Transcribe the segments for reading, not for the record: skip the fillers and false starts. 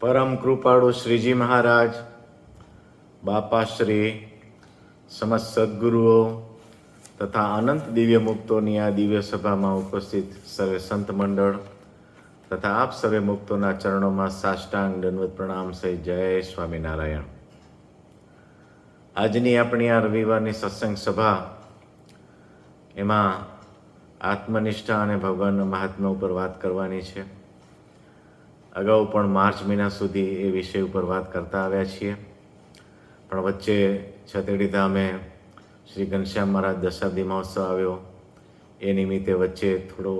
પરમ કૃપાળુ શ્રીજી મહારાજ, બાપાશ્રી, સમસ્ત સદગુરુઓ તથા અનંત દિવ્ય મુક્તોની આ દિવ્ય સભામાં ઉપસ્થિત સર્વે સંત મંડળ તથા આપ સર્વે મુક્તોના ચરણોમાં સાષ્ટાંગ દંડવત પ્રણામ સહિત જય સ્વામિનારાયણ. આજની આપણી આ રવિવારની સત્સંગ સભા એમાં આત્મનિષ્ઠા અને ભગવાનના મહાત્મ્ય ઉપર વાત કરવાની છે. અગાઉ પણ માર્ચ મહિના સુધી એ વિષય ઉપર વાત કરતા આવ્યા છીએ, પણ વચ્ચે છતેડી ધામે શ્રી ઘનશ્યામ મહારાજ દશાબ્દી મહોત્સવ આવ્યો. એ નિમિત્તે વચ્ચે થોડો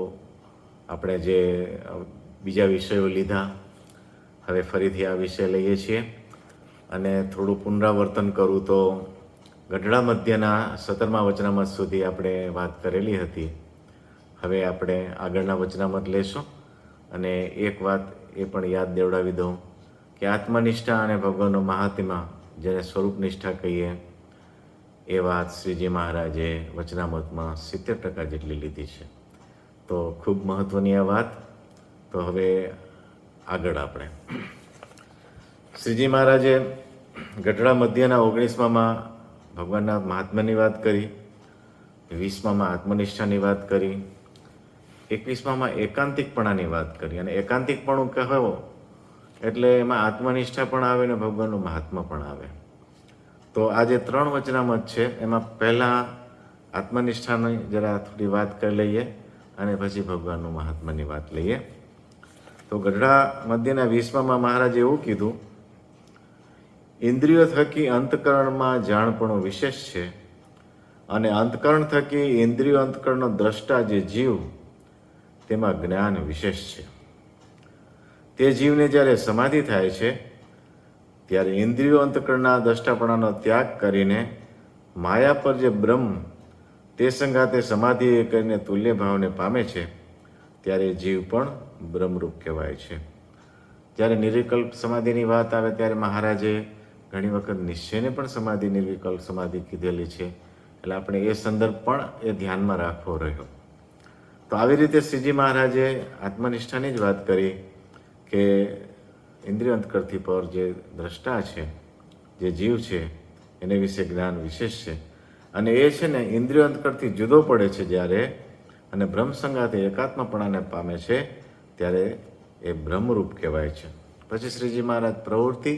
આપણે જે બીજા વિષયો લીધા, હવે ફરીથી આ વિષય લઈએ છીએ અને થોડું પુનરાવર્તન કરું તો ગઢડા મધ્યના 17મા વચનામત સુધી આપણે વાત કરેલી હતી. હવે આપણે આગળના વચનામત લેશું અને એક વાત એ પણ યાદ દેવડાવી દઉં કે આત્મનિષ્ઠા અને ભગવાનનો મહાત્મા, જેને સ્વરૂપ નિષ્ઠા કહીએ, એ વાત શ્રીજી મહારાજે વચનામૃતમાં 70% જેટલી લીધી છે. તો ખૂબ મહત્ત્વની આ વાત. તો હવે આગળ આપણે શ્રીજી મહારાજે ગઢડા મધ્યના 19માં ભગવાનના મહાત્મ્યની વાત કરી, 20માં આત્મનિષ્ઠાની વાત કરી, 21માં એકાંતિકપણાની વાત કરી. અને એકાંતિકપણું કહો એટલે એમાં આત્મનિષ્ઠા પણ આવે ને ભગવાનનું મહાત્મા પણ આવે. તો આ જે 3 વચનામત છે એમાં પહેલાં આત્મનિષ્ઠાની જરા થોડી વાત કરી લઈએ અને પછી ભગવાનનું મહાત્માની વાત લઈએ. તો ગઢડા મધ્યના 20માં મહારાજે એવું કીધું, ઇન્દ્રિયો થકી અંતકરણમાં જાણપણું વિશેષ છે અને અંતકરણ થકી ઇન્દ્રિયો અંતકરણનો દ્રષ્ટા જે જીવ, તેમાં જ્ઞાન વિશેષ છે. તે જીવને જ્યારે સમાધિ થાય છે ત્યારે ઇન્દ્રિયો અંતકરણના દ્રષ્ટાપણાનો ત્યાગ કરીને માયા પર જે બ્રહ્મ, તે સંગાતે સમાધિ કરીને તુલ્ય ભાવને પામે છે ત્યારે જીવ પણ બ્રહ્મરૂપ કહેવાય છે. જ્યારે નિર્વિકલ્પ સમાધિની વાત આવે ત્યારે મહારાજે ઘણી વખત નિશ્ચયને પણ સમાધિ, નિર્વિકલ્પ સમાધિ કીધેલી છે. એટલે આપણે એ સંદર્ભ પણ એ ધ્યાનમાં રાખવો રહ્યો. તો આવી રીતે શ્રીજી મહારાજે આત્મનિષ્ઠાની જ વાત કરી કે ઇન્દ્રિય અંતકરથી પર જે દ્રષ્ટા છે, જે જીવ છે, એને વિશે જ્ઞાન વિશેષ છે. અને એ છે ને ઇન્દ્રિય અંતકરથી જુદો પડે છે જ્યારે, અને બ્રહ્મ સંગાતે એકાત્મપણાને પામે છે ત્યારે એ બ્રહ્મરૂપ કહેવાય છે. પછી શ્રીજી મહારાજ પ્રવૃત્તિ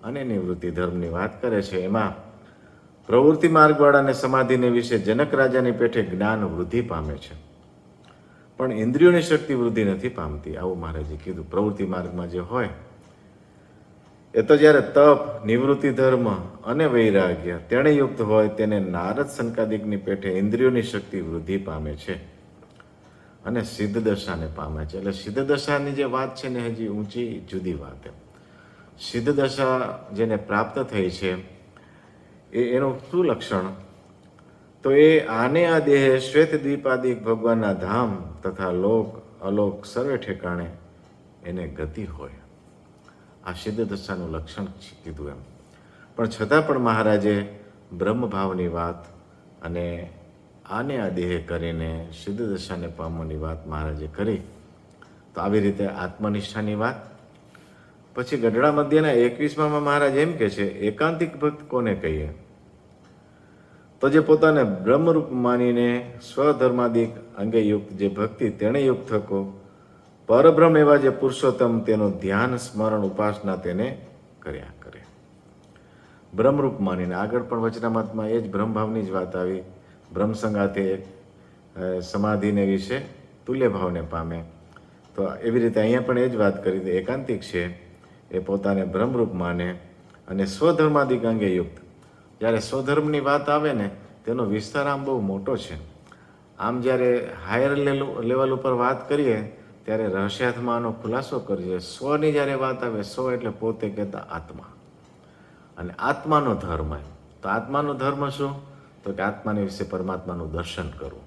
અને નિવૃત્તિ ધર્મની વાત કરે છે. એમાં પ્રવૃત્તિ માર્ગવાળાને સમાધિને વિશે જનક રાજાની પેઠે જ્ઞાન વૃદ્ધિ પામે છે, પણ ઇન્દ્રિયોની શક્તિ વૃદ્ધિ નથી પામતી, આવું મહારાજે કીધું. પ્રવૃત્તિ માર્ગમાં જે હોય એ તો જ્યારે તપ, નિવૃત્તિ ધર્મ અને વૈરાગ્ય તેણે યુક્ત હોય તેને નારદ સંકાદિકની પેઠે ઇન્દ્રિયોની શક્તિ વૃદ્ધિ પામે છે અને સિદ્ધ દશાને પામે છે. એટલે સિદ્ધ દશાની જે વાત છે ને હજી ઊંચી જુદી વાત. સિદ્ધ દશા જેને પ્રાપ્ત થઈ છે એનું શું લક્ષણ? તો એ આને આ દેહે શ્વેત દ્વીપાદિક ભગવાનના ધામ તથા લોક અલોક સર્વે ઠેકાણે એને ગતિ હોય. આ સિદ્ધ દશાનું લક્ષણ કીધું એમ. પણ છતાં પણ મહારાજે બ્રહ્મભાવની વાત અને આને આ દેહે કરીને સિદ્ધ દશાને પામવાની વાત મહારાજે કરી. તો આવી રીતે આત્મનિષ્ઠાની વાત. પછી ગઢડા મધ્યના 21માં મહારાજ એમ કહે છે, એકાંતિક ભક્ત કોને કહીએ? તો જે પોતાને બ્રહ્મરૂપ માનીને સ્વધર્માદિક અંગે યુક્ત જે ભક્તિ, તેણે યુક્ત થકો પરબ્રહ્મ એવા જે પુરુષોત્તમ, તેનું ધ્યાન, સ્મરણ, ઉપાસના તેને કર્યા કરે. બ્રહ્મરૂપ માનીને આગળ પણ વચનામતમાં એ જ બ્રહ્મભાવની જ વાત આવી. બ્રહ્મ સંગાતે સમાધિને વિશે તુલ્ય ભાવને પામે. તો એવી રીતે અહીંયા પણ એ જ વાત કરી દે. એકાંતિક છે એ પોતાને બ્રહ્મરૂપ માને અને સ્વધર્માદિક અંગે યુક્ત. જ્યારે સ્વધર્મની વાત આવે ને તેનો વિસ્તાર આમ બહુ મોટો છે. આમ જ્યારે હાયર લેવલ ઉપર વાત કરીએ ત્યારે રહસ્યાત્મા આનો ખુલાસો કરીએ. સ્વની જ્યારે વાત આવે, સ્વ એટલે પોતે કહેતા આત્મા, અને આત્માનો ધર્મ. તો આત્માનો ધર્મ શું? તો કે આત્માને વિશે પરમાત્માનું દર્શન કરવું.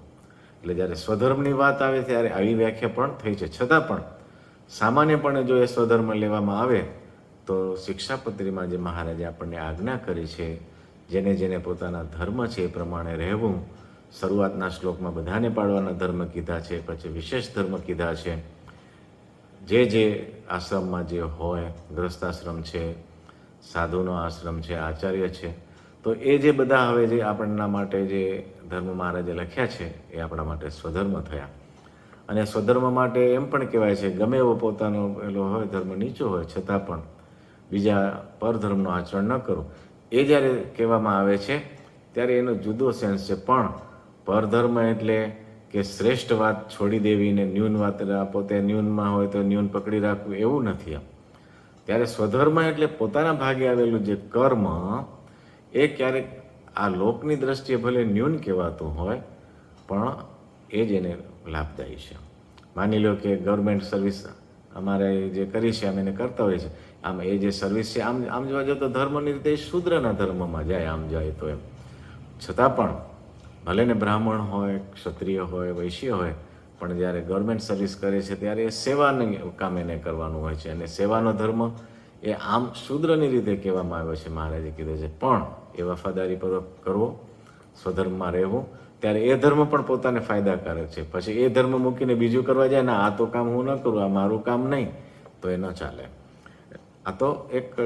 એટલે જ્યારે સ્વધર્મની વાત આવે ત્યારે આવી વ્યાખ્યા પણ થઈ છે. છતાં પણ સામાન્યપણે જો એ સ્વધર્મ લેવામાં આવે તો શિક્ષાપત્રીમાં જે મહારાજે આપણને આજ્ઞા કરી છે, જેને જેને પોતાના ધર્મ છે એ પ્રમાણે રહેવું. શરૂઆતના શ્લોકમાં બધાને પાડવાના ધર્મ કીધા છે, પછી વિશેષ ધર્મ કીધા છે. જે આશ્રમમાં જે હોય, ગ્રસ્તાશ્રમ છે, સાધુનો આશ્રમ છે, આચાર્ય છે, તો એ જે બધા હવે જે આપણના માટે જે ધર્મ મહારાજે લખ્યા છે એ આપણા માટે સ્વધર્મ થયા. અને સ્વધર્મ માટે એમ પણ કહેવાય છે, ગમે એવો પોતાનો પેલો હોય, ધર્મ નીચો હોય, છતાં પણ બીજા પરધર્મનું આચરણ ન કરવું, એ જ્યારે કહેવામાં આવે છે ત્યારે એનો જુદો સેન્સ છે. પણ પરધર્મ એટલે કે શ્રેષ્ઠ વાત છોડી દેવી ને ન્યૂન વાત, પોતે ન્યૂનમાં હોય તો ન્યૂન પકડી રાખવું, એવું નથી આમ. ત્યારે સ્વધર્મ એટલે પોતાના ભાગે આવેલું જે કર્મ, એ ક્યારેક આ લોકની દ્રષ્ટિએ ભલે ન્યૂન કહેવાતું હોય, પણ એ જ એને લાભદાયી છે. માની લો કે ગવર્મેન્ટ સર્વિસ અમારે જે કરી છે, અમે એને કરતા હોઈએ છીએ, આમ એ જે સર્વિસ છે, આમ જોવા જાઓ તો ધર્મની રીતે શૂદ્રના ધર્મમાં જાય, આમ જાય તો એમ. છતાં પણ ભલે ને બ્રાહ્મણ હોય, ક્ષત્રિય હોય, વૈશ્ય હોય, પણ જ્યારે ગવર્મેન્ટ સર્વિસ કરે છે ત્યારે એ સેવાને કામ એને કરવાનું હોય છે. અને સેવાનો ધર્મ એ આમ શૂદ્રની રીતે કહેવામાં આવ્યો છે, મહારાજે કીધું છે. પણ એ વફાદારીપૂર્વક કરવો, સ્વધર્મમાં રહેવું, ત્યારે એ ધર્મ પણ પોતાને ફાયદાકારક છે. પછી એ ધર્મ મૂકીને બીજું કરવા જાય ને, આ તો કામ હું ન કરું, આ મારું કામ નહીં, તો એ ન ચાલે. આ તો એક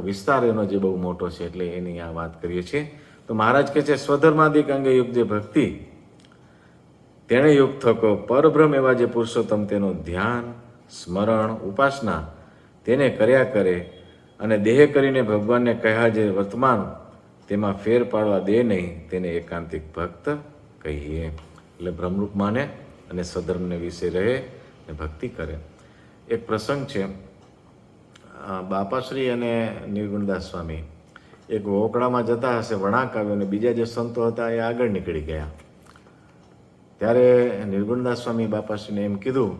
વિસ્તાર એનો જે બહુ મોટો છે, એટલે એની આ વાત કરીએ છીએ. તો મહારાજ કહે છે, સ્વધર્માદિક અંગે યુક્ત જે ભક્તિ, તેણે યુક્ત થકો પરબ્રહ્મ એવા જે પુરુષોત્તમ, તેનું ધ્યાન, સ્મરણ, ઉપાસના તેને કર્યા કરે, અને દેહ કરીને ભગવાનને કહ્યા જે વર્તમાન, તેમાં ફેર પાડવા દે નહીં, તેને એકાંતિક ભક્ત કહીએ. એટલે બ્રહ્મરૂપ માને અને સ્વધર્મને વિશે રહે ને ભક્તિ કરે. એક પ્રસંગ છે, બાપાશ્રી અને નિર્ગુણદાસ સ્વામી એક વોકડામાં જતા હશે, વળાંક આવ્યો અને બીજા જે સંતો હતા એ આગળ નીકળી ગયા. ત્યારે નિર્ગુણદાસ સ્વામી બાપાશ્રીને એમ કીધું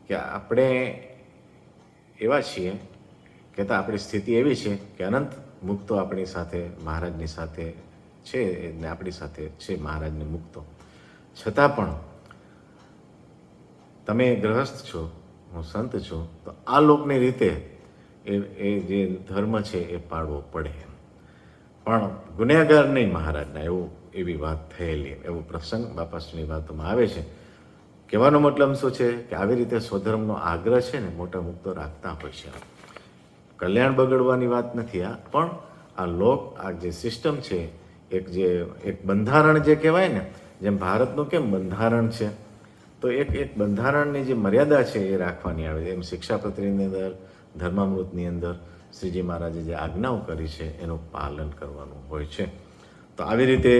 કે આપણે એવા છીએ કે આપણી સ્થિતિ એવી છે કે અનંત મુક્તો આપણી સાથે, મહારાજની સાથે છે, ને આપણી સાથે છે મહારાજને મુક્તો. છતાં પણ તમે ગ્રહસ્થ છો, હું સંત છું, તો આ લોકની રીતે એ જે ધર્મ છે એ પાળવો પડે. પણ ગુનેગાર નહીં મહારાજના, એવી વાત થયેલી, એવો પ્રસંગ બાપાશ્રીની વાતોમાં આવે છે. કહેવાનો મતલબ શું છે કે આવી રીતે સ્વધર્મનો આગ્રહ છે ને મોટા મુક્તો રાખતા હોય છે. કલ્યાણ બગડવાની વાત નથી આ, પણ આ લોક, આ જે સિસ્ટમ છે, એક બંધારણ જે કહેવાય ને, જેમ ભારતનું કેમ બંધારણ છે, તો એક બંધારણની જે મર્યાદા છે એ રાખવાની આવે છે. એમ શિક્ષાપત્રીની અંદર, ધર્મામૃતની અંદર શ્રીજી મહારાજે જે આજ્ઞાઓ કરી છે એનું પાલન કરવાનું હોય છે. તો આવી રીતે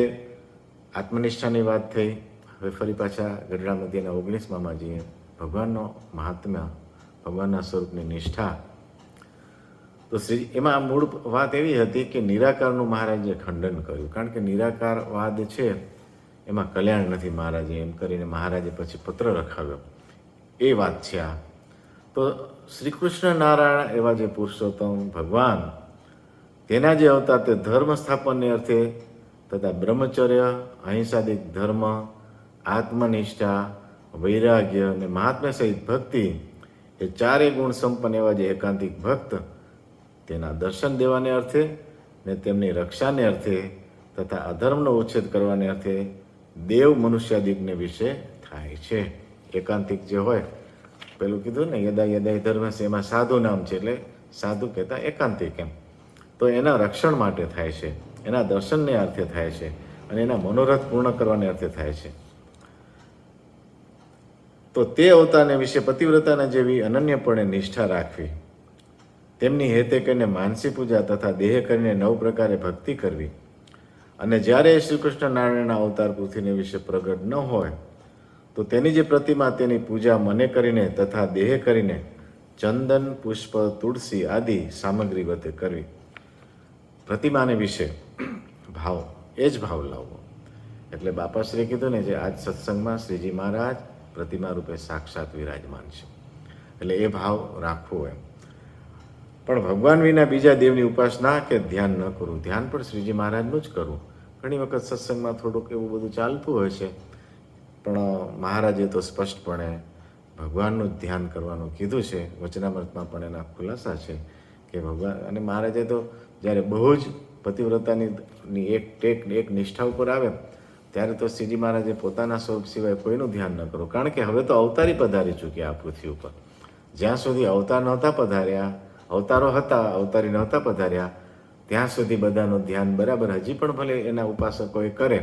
આત્મનિષ્ઠાની વાત થઈ. હવે ફરી પાછા ગઢડા મધ્યના 19માં જઈએ. ભગવાનનો મહાત્મ્ય, ભગવાનના સ્વરૂપની નિષ્ઠા. તો એમાં મૂળ વાત એવી હતી કે નિરાકારનું મહારાજે ખંડન કર્યું, કારણ કે નિરાકારવાદ છે એમાં કલ્યાણ નથી, મહારાજે એમ કરીને મહારાજે પછી પત્ર લખાવ્યો. એ વાત છે આ. તો શ્રી કૃષ્ણ નારાયણ એવા જે પુરુષોત્તમ ભગવાન, તેના જે અવતાર, તે ધર્મ સ્થાપનને અર્થે તથા બ્રહ્મચર્ય, અહિંસાદિક ધર્મ, આત્મનિષ્ઠા, વૈરાગ્ય અને મહાત્મ્ય સહિત ભક્તિ, એ ચારે ગુણ સંપન્ન એવા જે એકાંતિક ભક્ત, તેના દર્શન દેવાને અર્થે ને તેમની રક્ષાને અર્થે તથા અધર્મનો ઉચ્છેદ કરવાને અર્થે દેવ મનુષ્યાદિકને વિશે થાય છે. એકાંતિક જે હોય, પેલું કીધું ને યદા યદા ધર્મ છે, એમાં સાધુ નામ છે, એટલે સાધુ કહેતા એકાંતિક એમ. તો એના રક્ષણ માટે થાય છે, એના દર્શનને અર્થે થાય છે, અને એના મનોરથ પૂર્ણ કરવાને અર્થે થાય છે. તો તે અવતારને વિશે પતિવ્રતાના જેવી અનન્યપણે નિષ્ઠા રાખવી, તેમની હેતે કરીને માનસી પૂજા તથા દેહ કરીને 9 પ્રકારે ભક્તિ કરવી. અને જ્યારે શ્રી કૃષ્ણ નારાયણના અવતાર પૃથ્વીને વિશે પ્રગટ ન હોય તો તેની જે પ્રતિમા, તેની પૂજા મને કરીને તથા દેહ કરીને ચંદન, પુષ્પ, તુલસી આદિ સામગ્રી વતે કરવી. પ્રતિમાને વિશે ભાવ, એ જ ભાવ લાવવો. એટલે બાપાશ્રીએ કીધું ને, જે આજ સત્સંગમાં શ્રીજી મહારાજ પ્રતિમા રૂપે સાક્ષાત વિરાજમાન છે, એટલે એ ભાવ રાખવો એમ. પણ ભગવાન વિના બીજા દેવની ઉપાસના કે ધ્યાન ન કરવું. ધ્યાન પણ શ્રીજી મહારાજનું જ કરવું. ઘણી વખત સત્સંગમાં થોડુંક એવું બધું ચાલતું હોય છે, પણ મહારાજે તો સ્પષ્ટપણે ભગવાનનું જ ધ્યાન કરવાનું કીધું છે. વચનામૃતમાં પણ એના ખુલાસા છે કે ભગવાન, અને મહારાજે તો જ્યારે બહુ જ પતિવ્રતાની એક નિષ્ઠા ઉપર આવે ત્યારે તો શ્રીજી મહારાજે પોતાના સ્વરૂપ સિવાય કોઈનું ધ્યાન ન કરવું, કારણ કે હવે તો અવતારી પધારી ચૂક્યા આ પૃથ્વી ઉપર. જ્યાં સુધી અવતાર નહોતા પધાર્યા, અવતારો હતા, અવતારી નહોતા પધાર્યા, ત્યાં સુધી બધાનું ધ્યાન બરાબર હજી પણ ભલે એના ઉપાસકોએ કરે,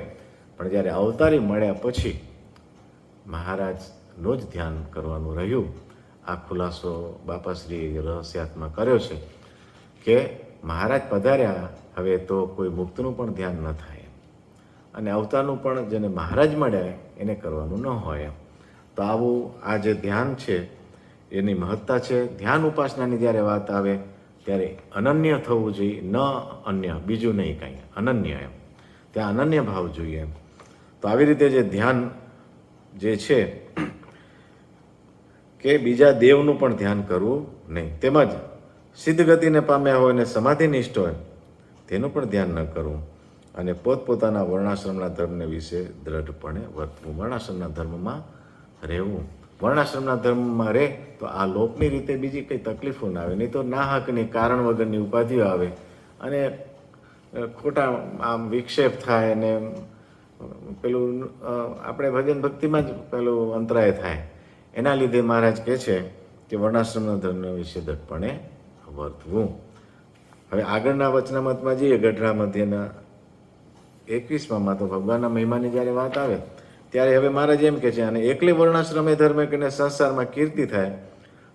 પણ જ્યારે અવતારી મળ્યા પછી મહારાજનું જ ધ્યાન કરવાનું રહ્યું. આ ખુલાસો બાપાશ્રી રહસ્યાત્મા કર્યો છે કે મહારાજ પધાર્યા, હવે તો કોઈ મુક્તનું પણ ધ્યાન ન થાય, અને અવતારનું પણ જેને મહારાજ મળ્યા એને કરવાનું ન હોય. તો આવું આ જે ધ્યાન છે એની મહત્તા છે. ધ્યાન ઉપાસનાની જ્યારે વાત આવે ત્યારે અનન્ય થવું જોઈએ, ન અન્ય, બીજું નહીં કાંઈ, અનન્ય એમ, ત્યાં અનન્ય ભાવ જોઈએ એમ. તો આવી રીતે જે ધ્યાન જે છે કે બીજા દેવનું પણ ધ્યાન કરવું નહીં, તેમજ સિદ્ધ ગતિને પામ્યા હોય અને સમાધિનિષ્ઠ હોય તેનું પણ ધ્યાન ન કરવું, અને પોતપોતાના વર્ણાશ્રમના ધર્મને વિશે દ્રઢપણે વર્તવું, વર્ણાશ્રમના ધર્મમાં રહેવું. વર્ણાશ્રમના ધર્મમાં રહે તો આ લોકની રીતે બીજી કંઈ તકલીફો ના આવે, નહીં તો ના હકની કારણ વગરની ઉપાધિઓ આવે અને ખોટા આમ વિક્ષેપ થાય અને પેલું આપણે ભજન ભક્તિમાં જ પેલું અંતરાય થાય. એના લીધે મહારાજ કહે છે કે વર્ણાશ્રમના ધર્મ વિશે દ્રઢપણે વર્તવું. હવે આગળના વચનામતમાં જઈએ, ગઢડા મધ્યના 21માં તો ભગવાનના મહિમાની જ્યારે વાત આવે ત્યારે હવે મહારાજ એમ કે છે, અને એકલી વર્ણાશ્રમે ધર્મે કરીને સંસારમાં કીર્તિ થાય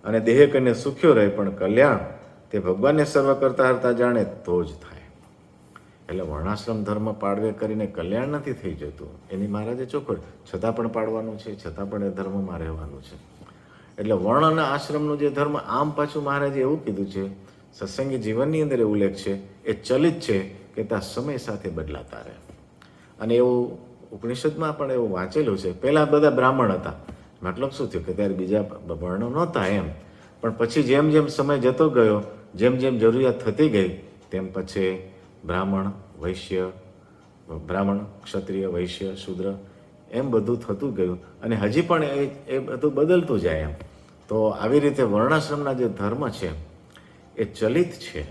અને દેહ કરીને સુખ્યો રહે, પણ કલ્યાણ તે ભગવાનને સર્વ કરતા હરતા જાણે તો જ થાય. એટલે વર્ણાશ્રમ ધર્મ પાળવે કરીને કલ્યાણ નથી થઈ જતું, એની મહારાજે ચોખ્ખું, છતાં પણ પાળવાનું છે, છતાં પણ એ ધર્મમાં રહેવાનું છે. એટલે વર્ણ અને આશ્રમનું જે ધર્મ, આમ પાછું મહારાજે એવું કીધું છે, સત્સંગી જીવનની અંદર એવું ઉલ્લેખ છે, એ ચલિત છે કે ત્યાં સમય સાથે બદલાતા રહે. અને એવું ઉપનિષદમાં પણ એવું વાંચેલું છે. પહેલાં બધા બ્રાહ્મણ હતા, મતલબ શું થયું કે ત્યારે બીજા વર્ણો નહોતા એમ, પણ પછી જેમ જેમ સમય જતો ગયો, જેમ જેમ જરૂરિયાત થતી ગઈ, તેમ પછી બ્રાહ્મણ, વૈશ્ય, બ્રાહ્મણ, ક્ષત્રિય, વૈશ્ય, શૂદ્ર એમ બધું થતું ગયું, અને હજી પણ એ બધું બદલતું જાય એમ. તો આવી રીતે વર્ણાશ્રમના જે ધર્મ છે એ ચલિત છે,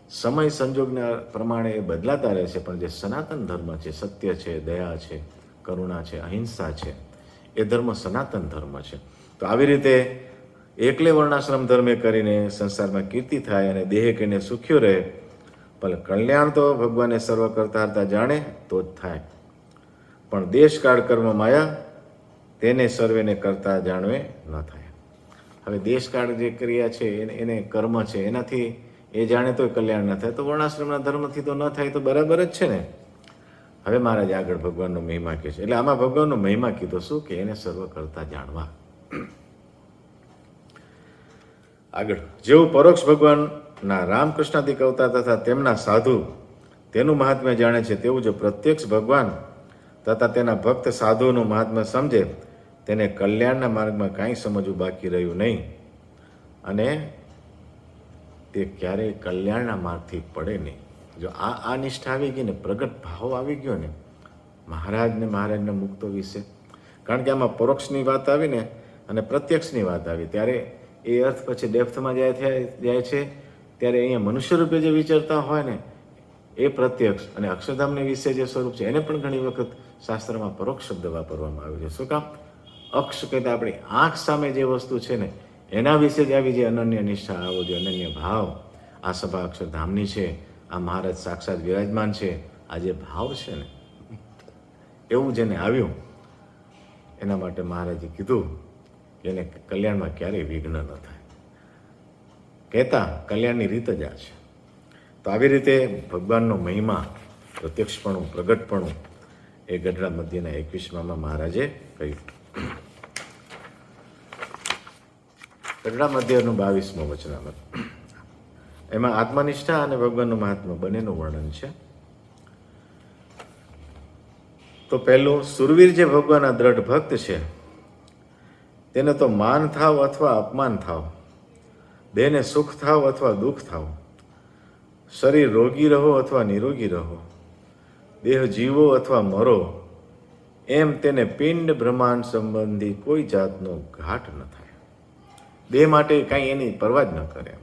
સમય સંજોગના પ્રમાણે એ બદલાતા રહે છે, પણ જે સનાતન ધર્મ છે, સત્ય છે, દયા છે, કરુણા છે, અહિંસા છે, એ ધર્મ સનાતન ધર્મ છે. તો આવી રીતે એકલે વર્ણાશ્રમ ધર્મે કરીને સંસારમાં કીર્તિ થાય અને દેહ કહીને સુખ્યો રહે, પણ કલ્યાણ તો ભગવાને સર્વ કરતા હરતા જાણે તો જ થાય. પણ દેશકાળ કર્મ માયા તેને સર્વેને કરતા જાણવે ન થાય. હવે દેશકાળ જે ક્રિયા છે એને કર્મ છે, એનાથી એ જાણે તો કલ્યાણ ન થાય, તો વર્ણાશ્રમના ધર્મથી તો ન થાય તો બરાબર જ છે ને. હવે મહારાજ આગળ ભગવાનનો મહિમા કહે છે. એટલે આમાં ભગવાનનો મહિમા કીધો શું કે એને સર્વ કરતા જાણવા. આગળ, જેવું પરોક્ષ ભગવાનના રામકૃષ્ણાદિક અવતાર તથા તેમના સાધુ તેનું મહાત્મ્ય જાણે છે, તેવું જો પ્રત્યક્ષ ભગવાન તથા તેના ભક્ત સાધુઓનું મહાત્મ્ય સમજે, તેને કલ્યાણના માર્ગમાં કાંઈ સમજવું બાકી રહ્યું નહીં, અને તે ક્યારેય કલ્યાણના માર્ગથી પડે નહીં. જો આ નિષ્ઠા આવી ગઈ ને, પ્રગટ ભાવ આવી ગયો ને મહારાજના મુક્તો વિશે, કારણ કે આમાં પરોક્ષની વાત આવી ને અને પ્રત્યક્ષની વાત આવી, ત્યારે એ અર્થ પછી ડેપ્થમાં જાય છે. ત્યારે અહીંયા મનુષ્ય રૂપે જે વિચારતા હોય ને એ પ્રત્યક્ષ, અને અક્ષરધામને વિશે જે સ્વરૂપ છે એને પણ ઘણી વખત શાસ્ત્રમાં પરોક્ષ શબ્દ વાપરવામાં આવ્યો છે. શું કામ? અક્ષ કહેતા આપણી આંખ સામે જે વસ્તુ છે ને એના વિશે જ આવી જે અનન્ય નિષ્ઠા, આવો જે અનન્ય ભાવ, આ સભા અક્ષરધામની છે, આ મહારાજ સાક્ષાત વિરાજમાન છે, આ જે ભાવ છે ને એવું જેને આવ્યું, એના માટે મહારાજે કીધું કે એને કલ્યાણમાં ક્યારેય વિઘ્ન ન થાય. કહેતા કલ્યાણની રીત જ આ છે. તો આવી રીતે ભગવાનનો મહિમા, પ્રત્યક્ષપણું, પ્રગટપણું એ ગઢડા મધ્યના 21માં મહારાજે કહ્યું. ગઢડા મધ્યનું 22મું વચનામૃત, એમાં આત્મનિષ્ઠા અને ભગવાનનું મહાત્મા બંનેનું વર્ણન છે. તો પહેલું, સુરવીર જે ભગવાનના દ્રઢ ભક્ત છે તેને તો માન થાવ અથવા અપમાન થાવ, દેહને સુખ થાવ અથવા દુઃખ થાવ, શરીર રોગી રહો અથવા નિરોગી રહો, દેહ જીવો અથવા મરો, એમ તેને પિંડ બ્રહ્માંડ સંબંધી કોઈ જાતનો ઘાટ ન થાય. દેહ માટે કાંઈ એની પરવા જ ન કરે,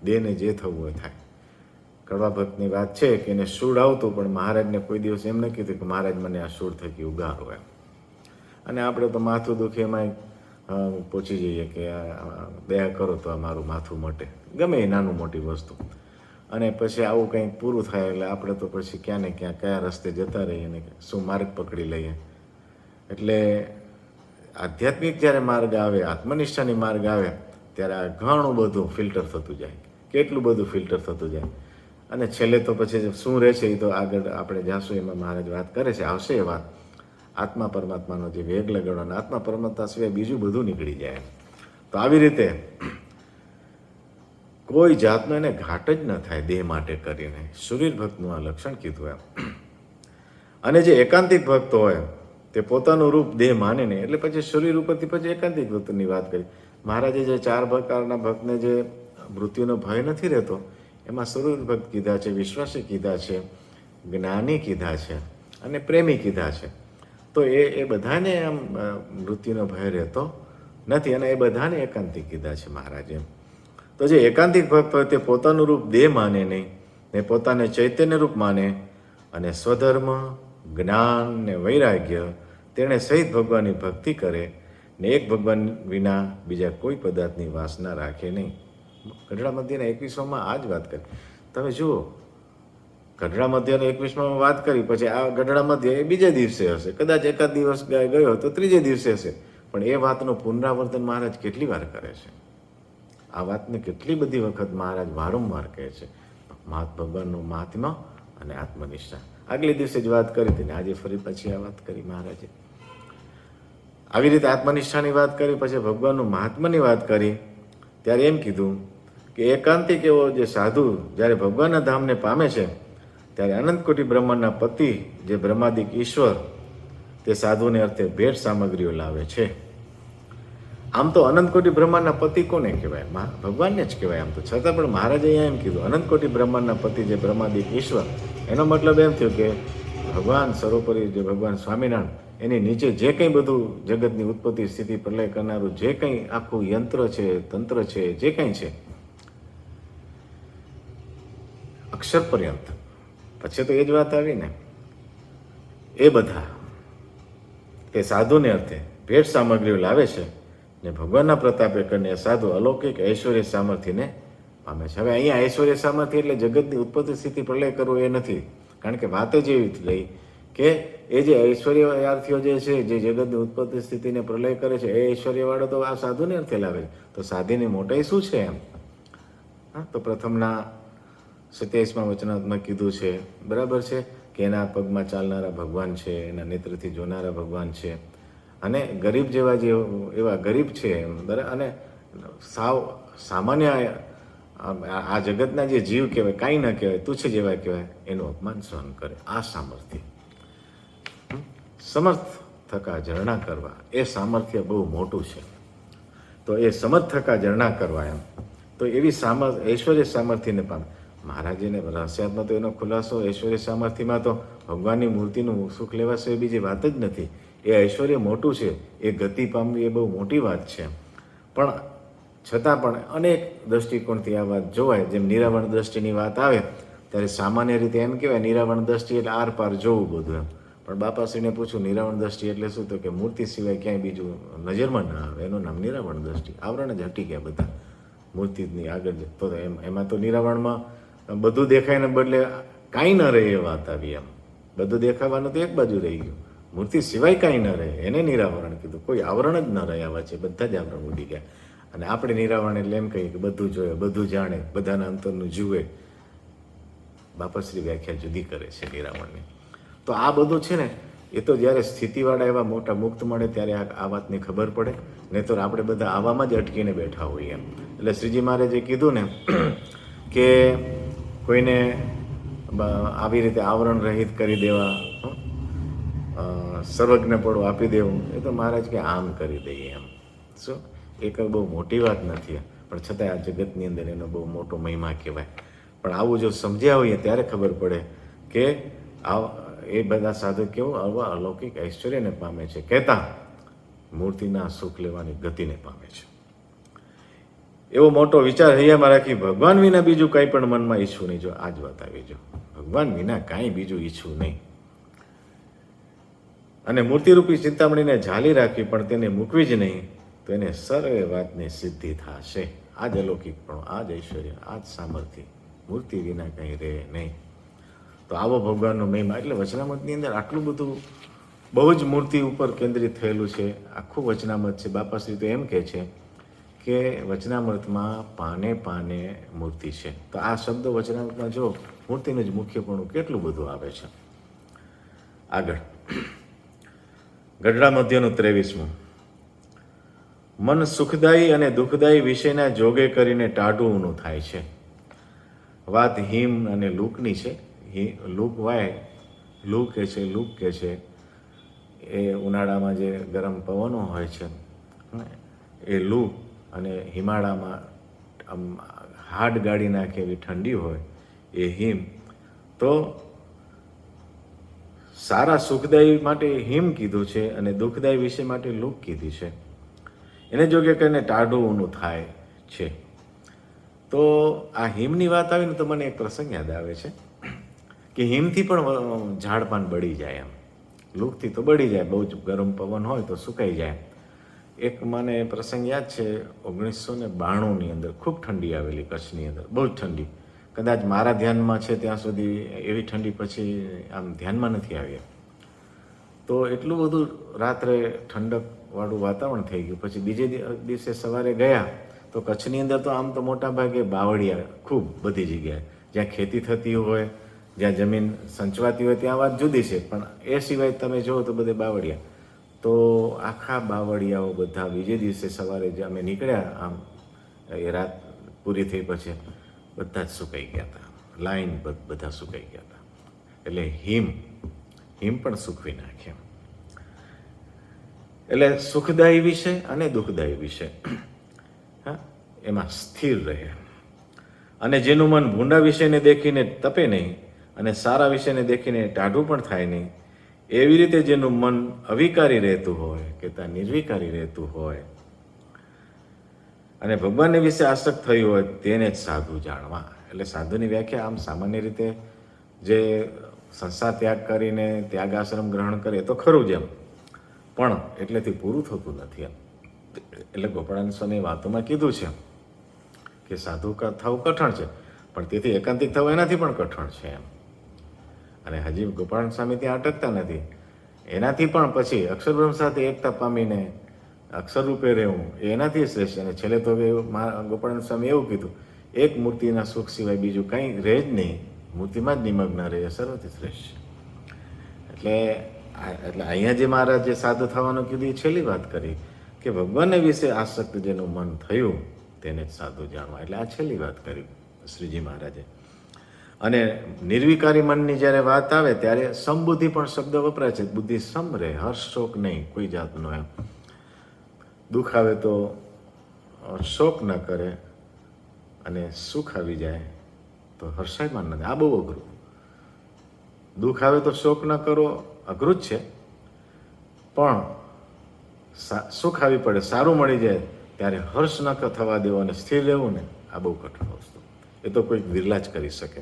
દેહને જે થવું હોય થાય. કડવા ભક્તની વાત છે કે એને સૂળ આવતું, પણ મહારાજને કોઈ દિવસ એમ ન કીધું કે મહારાજ મને આ સૂળ થકી ઉગારો એમ. અને આપણે તો માથું દુખે એમાં પહોંચી જઈએ કે દયા કરો તો આ મારું માથું મટે, ગમે એ નાનું મોટી વસ્તુ. અને પછી આવું કંઈક પૂરું થાય એટલે આપણે તો પછી ક્યાં ને ક્યાં કયા રસ્તે જતા રહીએ ને શું માર્ગ પકડી લઈએ. એટલે આધ્યાત્મિક જ્યારે માર્ગ આવે, આત્મનિષ્ઠાની માર્ગ આવે, ત્યારે આ ઘણું બધું ફિલ્ટર થતું જાય, કેટલું બધું ફિલ્ટર થતું જાય. અને છેલ્લે તો પછી શું રહે છે એ તો આગળ આપણે જાશું એમાં મહારાજ વાત કરે છે, આવશે એ વાત. આત્મા પરમાત્માનો જે વેગ લગાડવાનો, આત્મા પરમાત્મા સિવાય બીજું બધું નીકળી જાય. તો આવી રીતે કોઈ જાતનો એને ઘાટ જ ન થાય દેહ માટે કરીને. શરીર ભક્તનું આ લક્ષણ કીધું એમ. અને જે એકાંતિક ભક્ત હોય તે પોતાનું રૂપ દેહ માને નહીં, એટલે પછી શરીર ઉપરથી પછી એકાંતિક ભક્તની વાત કરી. મહારાજે જે 4 પ્રકારના ભક્તને જે મૃત્યુનો ભય નથી રહેતો, એમાં શરીર ભક્ત કીધા છે, વિશ્વાસી કીધા છે, જ્ઞાની કીધા છે અને પ્રેમી કીધા છે. તો એ બધાને આમ મૃત્યુનો ભય રહેતો નથી અને એ બધાને એકાંતિક કીધા છે મહારાજે. તો જે એકાંતિક ભક્ત હોય તે પોતાનું રૂપ દેહ માને નહીં ને પોતાને ચૈતન્ય રૂપ માને અને સ્વધર્મ, જ્ઞાન ને વૈરાગ્ય તેણે સહિત ભગવાનની ભક્તિ કરે ને એક ભગવાન વિના બીજા કોઈ પદાર્થની વાસના રાખે નહીં. ગઢડા મધ્યના 21માં આ જ વાત કરી. તમે જુઓ, ગઢડા મધ્યના 21માં વાત કરી, પછી આ ગઢડા મધ્ય એ બીજે દિવસે હશે, કદાચ એકાદ દિવસ ગયો તો ત્રીજે દિવસે હશે, પણ એ વાતનું પુનરાવર્તન મહારાજ કેટલી વાર કરે છે. આ વાતને કેટલી બધી વખત મહારાજ વારંવાર કહે છે. ભગવાનનું મહાત્મા અને આત્મનિષ્ઠા આગલે દિવસે જ વાત કરી હતી ને આજે ફરી પછી આ વાત કરી મહારાજે. આવી રીતે આત્મનિષ્ઠાની વાત કરી, પછી ભગવાનનું મહાત્માની વાત કરી. ત્યારે એમ કીધું કે એકાંતિક એવો જે સાધુ જ્યારે ભગવાનના ધામને પામે છે ત્યારે અનંતકોટી બ્રહ્માંડના પતિ જે બ્રહ્માદિક ઈશ્વર તે સાધુને અર્થે ભેટ સામગ્રીઓ લાવે છે. આમ તો અનંતકોટી બ્રહ્માંડના પતિ કોને કહેવાય? ભગવાનને જ કહેવાય આમ તો. છતાં પણ મહારાજે અહીંયા એમ કીધું અનંતકોટી બ્રહ્માંડના પતિ જે બ્રહ્માદિક ઈશ્વર, એનો મતલબ એમ થયો કે ભગવાન સર્વોપરી જે ભગવાન સ્વામિનારાયણ, એની નીચે જે કંઈ બધું જગતની ઉત્પત્તિ સ્થિતિ પ્રલય કરનારું જે કંઈ આખું યંત્ર છે, તંત્ર છે, જે કંઈ છે અક્ષર પર્યંત, પછી તો એ જ વાત આવી ને, એ બધા તે સાધુને અર્થે ભેટ સામગ્રીઓ લાવે છે ને ભગવાનના પ્રતાપે કરીને સાધુ અલૌકિક ઐશ્વર્ય સામર્થ્યને પામે છે. હવે અહીંયા ઐશ્વર્ય સામર્થ્ય એટલે જગતની ઉત્પત્તિ સ્થિતિ પ્રલય કરવું એ નથી, કારણ કે વાત જ એવી રહી કે એ જે ઐશ્વર્યાર્થીઓ જે છે, જે જગતની ઉત્પત્તિ સ્થિતિને પ્રલય કરે છે, એ ઐશ્વર્યવાળો તો આ સાધુને અર્થે લાવે છે. તો સાધીની મોટાઈ શું છે એમ? હા, તો પ્રથમના 27મા વચનામાં કીધું છે, બરાબર છે, કે એના પગમાં ચાલનારા ભગવાન છે, એના નેત્રથી જોનારા ભગવાન છે, અને ગરીબ જેવા જે એવા ગરીબ છે બરાબર, અને સાવ સામાન્ય આ જગતના જે જીવ કહેવાય, કાંઈ ન કહેવાય, તુચ્છ જેવા કહેવાય, એનું અપમાન સહન કરે. આ સામર્થ્ય, સમર્થ થકા ઝરણા કરવા, એ સામર્થ્ય બહુ મોટું છે. તો એ સમર્થ થકા ઝરણા કરવા એમ, તો એવી ઐશ્વર્ય સામર્થ્યને પામે. મહારાજને રહસ્યાત્મા તો એનો ખુલાસો ઐશ્વર્ય સામર્થ્યમાં તો ભગવાનની મૂર્તિનું સુખ લેવા સિવાય બીજી વાત જ નથી. એ ઐશ્વર્ય મોટું છે, એ ગતિ પામવી એ બહુ મોટી વાત છે. પણ છતાં પણ અનેક દૃષ્ટિકોણથી આ વાત જોવાય. જેમ નિરાવરણ દ્રષ્ટિની વાત આવે ત્યારે સામાન્ય રીતે એમ કહેવાય નિરાવરણ દ્રષ્ટિ એટલે આર પાર જોવું બધું એમ. પણ બાપાશ્રીને પૂછ્યું નિરાવરણ દ્રષ્ટિ એટલે શું? તો કે મૂર્તિ સિવાય ક્યાંય બીજું નજરમાં ના આવે, એનું નામ નિરાવરણ દ્રષ્ટિ. આવરણ જ હટી ગયા બધા મૂર્તિની આગળ. તો એમાં તો નિરાવરણમાં બધું દેખાયને બદલે કાંઈ ન રહે એ વાત આવી એમ. બધું દેખાવાનું તો એક બાજુ રહી ગયું, મૂર્તિ સિવાય કાંઈ ન રહે એને નિરાવરણ કીધું. કોઈ આવરણ જ ન રહ્યા વચ્ચે, બધા જ આવરણ ઉડી ગયા. અને આપણે નિરાવરણ એટલે એમ કહીએ કે બધું જોયે, બધું જાણે, બધાના અંતરનું જુએ. બાપાશ્રી વ્યાખ્યા જુદી કરે છે નિરાવરણની. તો આ બધું છે ને, એ તો જ્યારે સ્થિતિવાળા એવા મોટા મુક્ત મળે ત્યારે આ વાતની ખબર પડે. નહીં તો આપણે બધા આવામાં જ અટકીને બેઠા હોઈએ એમ. એટલે શ્રીજી મહારાજે કીધું ને કે કોઈને આવી રીતે આવરણ રહિત કરી દેવા, સર્વજ્ઞપણું આપી દેવું, એ તો મહારાજ કે આમ કરી દઈએ એમ. શું એ કંઈ બહુ મોટી વાત નથી, પણ છતાંય આ જગતની અંદર એનો બહુ મોટો મહિમા કહેવાય. પણ આવું જો સમજ્યા હોઈએ ત્યારે ખબર પડે કે એ બધા સાધુ કેવું આવા અલૌકિક ઐશ્વર્યને પામે છે, કહેતા મૂર્તિના સુખ લેવાની ગતિને પામે છે. એવો મોટો વિચાર હૈયામાં રાખી ભગવાન વિના બીજું કંઈ પણ મનમાં ઈચ્છવું નહીં. જો આ જ વાત આવી, જો ભગવાન વિના કાંઈ બીજું ઈચ્છવું નહીં. અને મૂર્તિરૂપી ચિંતામણીને ઝાલી રાખવી, પણ તેને મૂકવી જ નહીં. તો એને સર્વે વાતની સિદ્ધિ થશે. આ જ અલૌકિકપણું, આ જ ઐશ્વર્ય, આ જ સામર્થ્ય, મૂર્તિ વિના કંઈ રહે નહીં. તો આવો ભગવાનનો મહિમા. એટલે વચનામૃતની અંદર આટલું બધું બહુ જ મૂર્તિ ઉપર કેન્દ્રિત થયેલું છે. આખું વચનામૃત છે. બાપાશ્રી તો એમ કહે છે કે વચનામૃતમાં પાને પાને મૂર્તિ છે. તો આ શબ્દ વચનામૃતમાં જો મૂર્તિનું જ મુખ્યપણું કેટલું બધું આવે છે. આગળ ગઢડા મધ્યનું 23મું. મન સુખદાયી અને દુઃખદાયી વિષયના જોગે કરીને ટાઢું ઊનું થાય છે. વાત હિમ અને લૂકની છે. લૂક વાય લૂ કે છે, લૂક કે છે, એ ઉનાળામાં જે ગરમ પવનો હોય છે એ લૂ, અને હિમાળામાં આમ હાડ ગાડી નાખે એવી ઠંડી હોય એ હિમ. તો સારા સુખદાયી માટે હિમ કીધું છે અને દુઃખદાયી વિષય માટે લૂક કીધી છે. એને જોગે કરીને ટાઢું ઊનું થાય છે. તો આ હિમની વાત આવીને તો મને એક પ્રસંગ યાદ આવે છે કે હિમથી પણ ઝાડ પાન બળી જાય. એમ લૂકથી તો બળી જાય, બહુ જ ગરમ પવન હોય તો સુકાઈ જાય. એક મને પ્રસંગ યાદ છે 1992ની અંદર ખૂબ ઠંડી આવેલી કચ્છની અંદર, બહુ જ ઠંડી. કદાચ મારા ધ્યાનમાં છે ત્યાં સુધી એવી ઠંડી પછી આમ ધ્યાનમાં નથી આવી. તો એટલું બધું રાત્રે ઠંડકવાળું વાતાવરણ થઈ ગયું. પછી બીજે દિવસે સવારે ગયા તો કચ્છની અંદર તો આમ તો મોટા ભાગે બાવળિયા ખૂબ બધી જગ્યાએ, જ્યાં ખેતી થતી હોય, જ્યાં જમીન સંચવાતી હોય ત્યાં વાત જુદી છે, પણ એ સિવાય તમે જુઓ તો બધે બાવળિયા. તો આખા બાવળિયાઓ બધા બીજે દિવસે સવારે જે અમે નીકળ્યા, આમ એ રાત પૂરી થઈ પછી બધા જ સુકાઈ ગયા હતા. લાઈન બધા સુકાઈ ગયા હતા. એટલે હિમ પણ સૂકવી નાખે. એટલે સુખદાયી વિષય અને દુઃખદાયી વિષય, હા, એમાં સ્થિર રહે. અને જેનું મન ભૂંડા વિષયને દેખીને તપે નહીં અને સારા વિષયને દેખીને ટાઢું પણ થાય નહીં, એવી રીતે જેનું મન અવિકારી રહેતું હોય કે ત્યાં નિર્વિકારી રહેતું હોય અને ભગવાનને વિશે આસક્ત થયું હોય તેને જ સાધુ જાણવા. એટલે સાધુની વ્યાખ્યા આમ સામાન્ય રીતે જે સંસાર ત્યાગ કરીને ત્યાગ આશ્રમ ગ્રહણ કરે તો ખરું જ એમ, પણ એટલેથી પૂરું થતું નથી એમ. એટલે ગોપાળાનંદ સ્વામીએ વાતોમાં કીધું છે કે સાધુ થવું કઠણ છે, પણ તેથી એકાંતિક થવું એનાથી પણ કઠણ છે એમ. અને હજી ગોપાળાનંદ સ્વામી ત્યાં અટકતા નથી. એનાથી પણ પછી અક્ષરબ્રહ્મ સાથે એકતા પામીને અક્ષર રૂપે રહેવું એનાથી શ્રેષ્ઠ. અને છેલ્લે તો ગોપાળાનંદ સ્વામી એવું કીધું, એક મૂર્તિના સુખ સિવાય બીજું કંઈ રહે જ નહીં, મૂર્તિમાં જ નિમગ્ન રહે, સર્વથી શ્રેષ્ઠ. એટલે અહીંયા જે મહારાજ જે સાધુ થવાનું કીધું એ છેલ્લી વાત કરી કે ભગવાનને વિશે આસક્ત જેનું મન થયું તેને જ સાધુ જાણવા. એટલે આ છેલ્લી વાત કરી શ્રીજી મહારાજે. અને નિર્વિકારી મનની જ્યારે વાત આવે ત્યારે સમબુદ્ધિ પણ શબ્દ વપરાય છે. બુદ્ધિ સમ રહે, હર્ષ શોક નહીં કોઈ જાતનો. એમ દુઃખ આવે તો શોક ન કરે અને સુખ આવી જાય તો હર્ષાયમાન નથી. આ બહુ અઘરું. દુઃખ આવે તો શોક ન કરો અઘરું જ છે, પણ સુખ આવી પડે, સારું મળી જાય ત્યારે હર્ષ ન થવા દેવો અને સ્થિર રહેવું ને, આ બહુ કઠણ વસ્તુ. એ તો કોઈક વિરલા જ કરી શકે.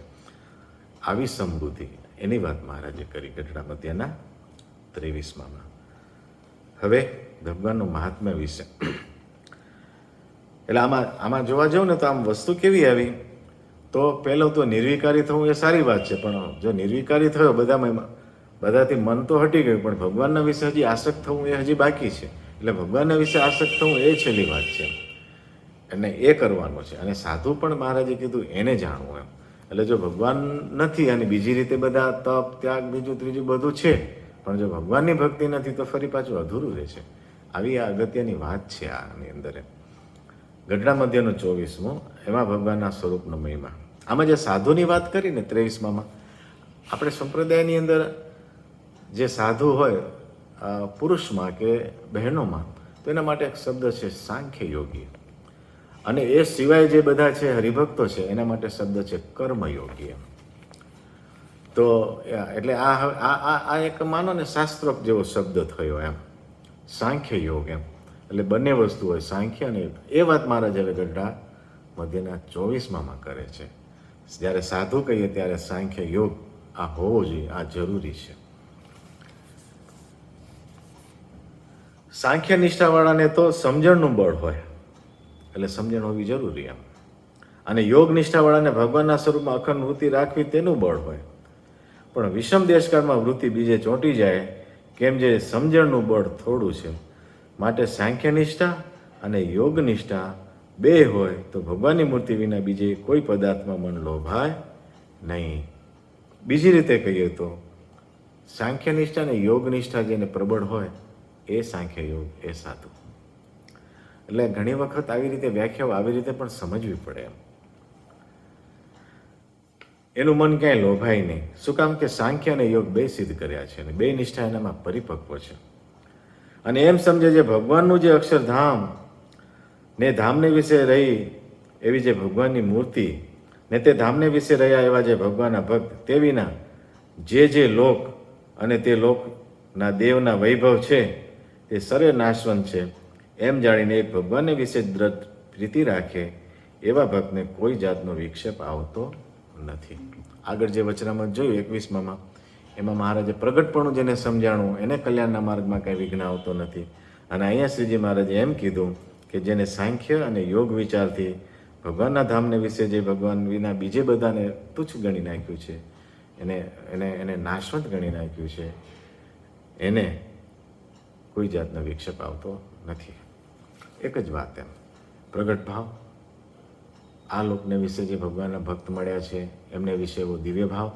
આવી સમબુદ્ધિ એની વાત મહારાજે કરી ગઢડા મધ્યના 23માં. હવે ભગવાનનું મહાત્મ્ય વિશે. એટલે આમાં જોવા જાઉં ને તો આમ વસ્તુ કેવી આવી, તો પહેલો તો નિર્વિકારી થવું એ સારી વાત છે, પણ જો નિર્વિકારી થયો બધાથી મન તો હટી ગયું, પણ ભગવાનના વિશે હજી આસક્ત થવું એ હજી બાકી છે. એટલે ભગવાનના વિશે આસક્ત થવું એ છેલ્લી વાત છે અને એ કરવાનું છે. અને સાધુ પણ મહારાજે કીધું એને જાણવું એમ. એટલે જો ભગવાન નથી અને બીજી રીતે બધા તપ ત્યાગ બીજું ત્રીજું બધું છે, પણ જો ભગવાનની ભક્તિ નથી તો ફરી પાછું અધૂરું રહે છે. આવી આ અગત્યની વાત છે આની અંદર. ગઢડા મધ્યનું 24મું, એમાં ભગવાનના સ્વરૂપનો મહિમા. આમાં જે સાધુની વાત કરી ને 23માં, આપણે સંપ્રદાયની અંદર જે સાધુ હોય પુરુષમાં કે બહેનોમાં, તો એના માટે એક શબ્દ છે સાંખ્ય યોગી. અને એ સિવાય જે બધા છે હરિભક્તો છે એના માટે શબ્દ છે કર્મયોગી. તો એટલે આ એક માનો ને શાસ્ત્રોક જેવો શબ્દ થયો એમ, સાંખ્ય યોગ એમ. એટલે બંને વસ્તુ હોય, સાંખ્ય અને યોગ. એ વાત મહારાજ હવે ગઢડા મધ્યના 24માં કરે છે. જ્યારે સાધુ કહીએ ત્યારે સાંખ્ય યોગ આ હોવો જોઈએ, આ જરૂરી છે. સાંખ્ય નિષ્ઠાવાળાને તો સમજણનું બળ હોય, એટલે સમજણ હોવી જરૂરી એમ. અને યોગ નિષ્ઠાવાળાને ભગવાનના સ્વરૂપમાં અખંડ વૃત્તિ રાખવી તેનું બળ હોય. પણ વિષમ દેશકાળમાં વૃત્તિ બીજે ચોંટી જાય, કેમ જે સમજણનું બળ થોડું છે. માટે સાંખ્ય નિષ્ઠા અને યોગ નિષ્ઠા બે હોય તો ભગવાનની મૂર્તિ વિના બીજે કોઈ પદાર્થમાં મન લોભાય નહીં. બીજી રીતે કહીએ તો સાંખ્ય નિષ્ઠા અને યોગ નિષ્ઠા જેને પ્રબળ હોય એ સાંખ્ય યોગ એ સાધુ. એટલે ઘણી વખત આવી રીતે વ્યાખ્યાઓ આવી રીતે પણ સમજવી પડે એમ. એનું મન ક્યાંય લોભાય નહીં. શું કામ કે સાંખ્ય અને યોગ બે સિદ્ધ કર્યા છે અને બે નિષ્ઠા એનામાં પરિપક્વ છે. અને એમ સમજે જે ભગવાનનું જે અક્ષરધામ ને ધામને વિશે રહી એવી જે ભગવાનની મૂર્તિ ને તે ધામને વિશે રહ્યા એવા જે ભગવાનના ભક્ત, તે વિના જે લોક અને તે લોકના દેવના વૈભવ છે તે સર્વે નાશવંત છે, એમ જાણીને એક ભગવાનને વિશે દ્રઢ પ્રીતિ રાખે એવા ભક્તને કોઈ જાતનો વિક્ષેપ આવતો નથી. આગળ જે વચનામૃત જોયું 21માં, એમાં મહારાજે પ્રગટપણું જેને સમજાણું એને કલ્યાણના માર્ગમાં કંઈ વિઘ્ન આવતો નથી. અને અહીંયા શ્રીજી મહારાજે એમ કીધું કે જેને સાંખ્ય અને યોગ વિચારથી ભગવાનના ધામને વિશે જે ભગવાન વિના બીજે બધાને તુચ્છ ગણી નાખ્યું છે, એને નાશવંત ગણી નાખ્યું છે, એને કોઈ જાતનો વિક્ષેપ આવતો નથી. એક જ વાત એમ, પ્રગટ ભાવ, આ લોકને વિશે જે ભગવાનના ભક્ત મળ્યા છે એમને વિશે એવો દિવ્ય ભાવ,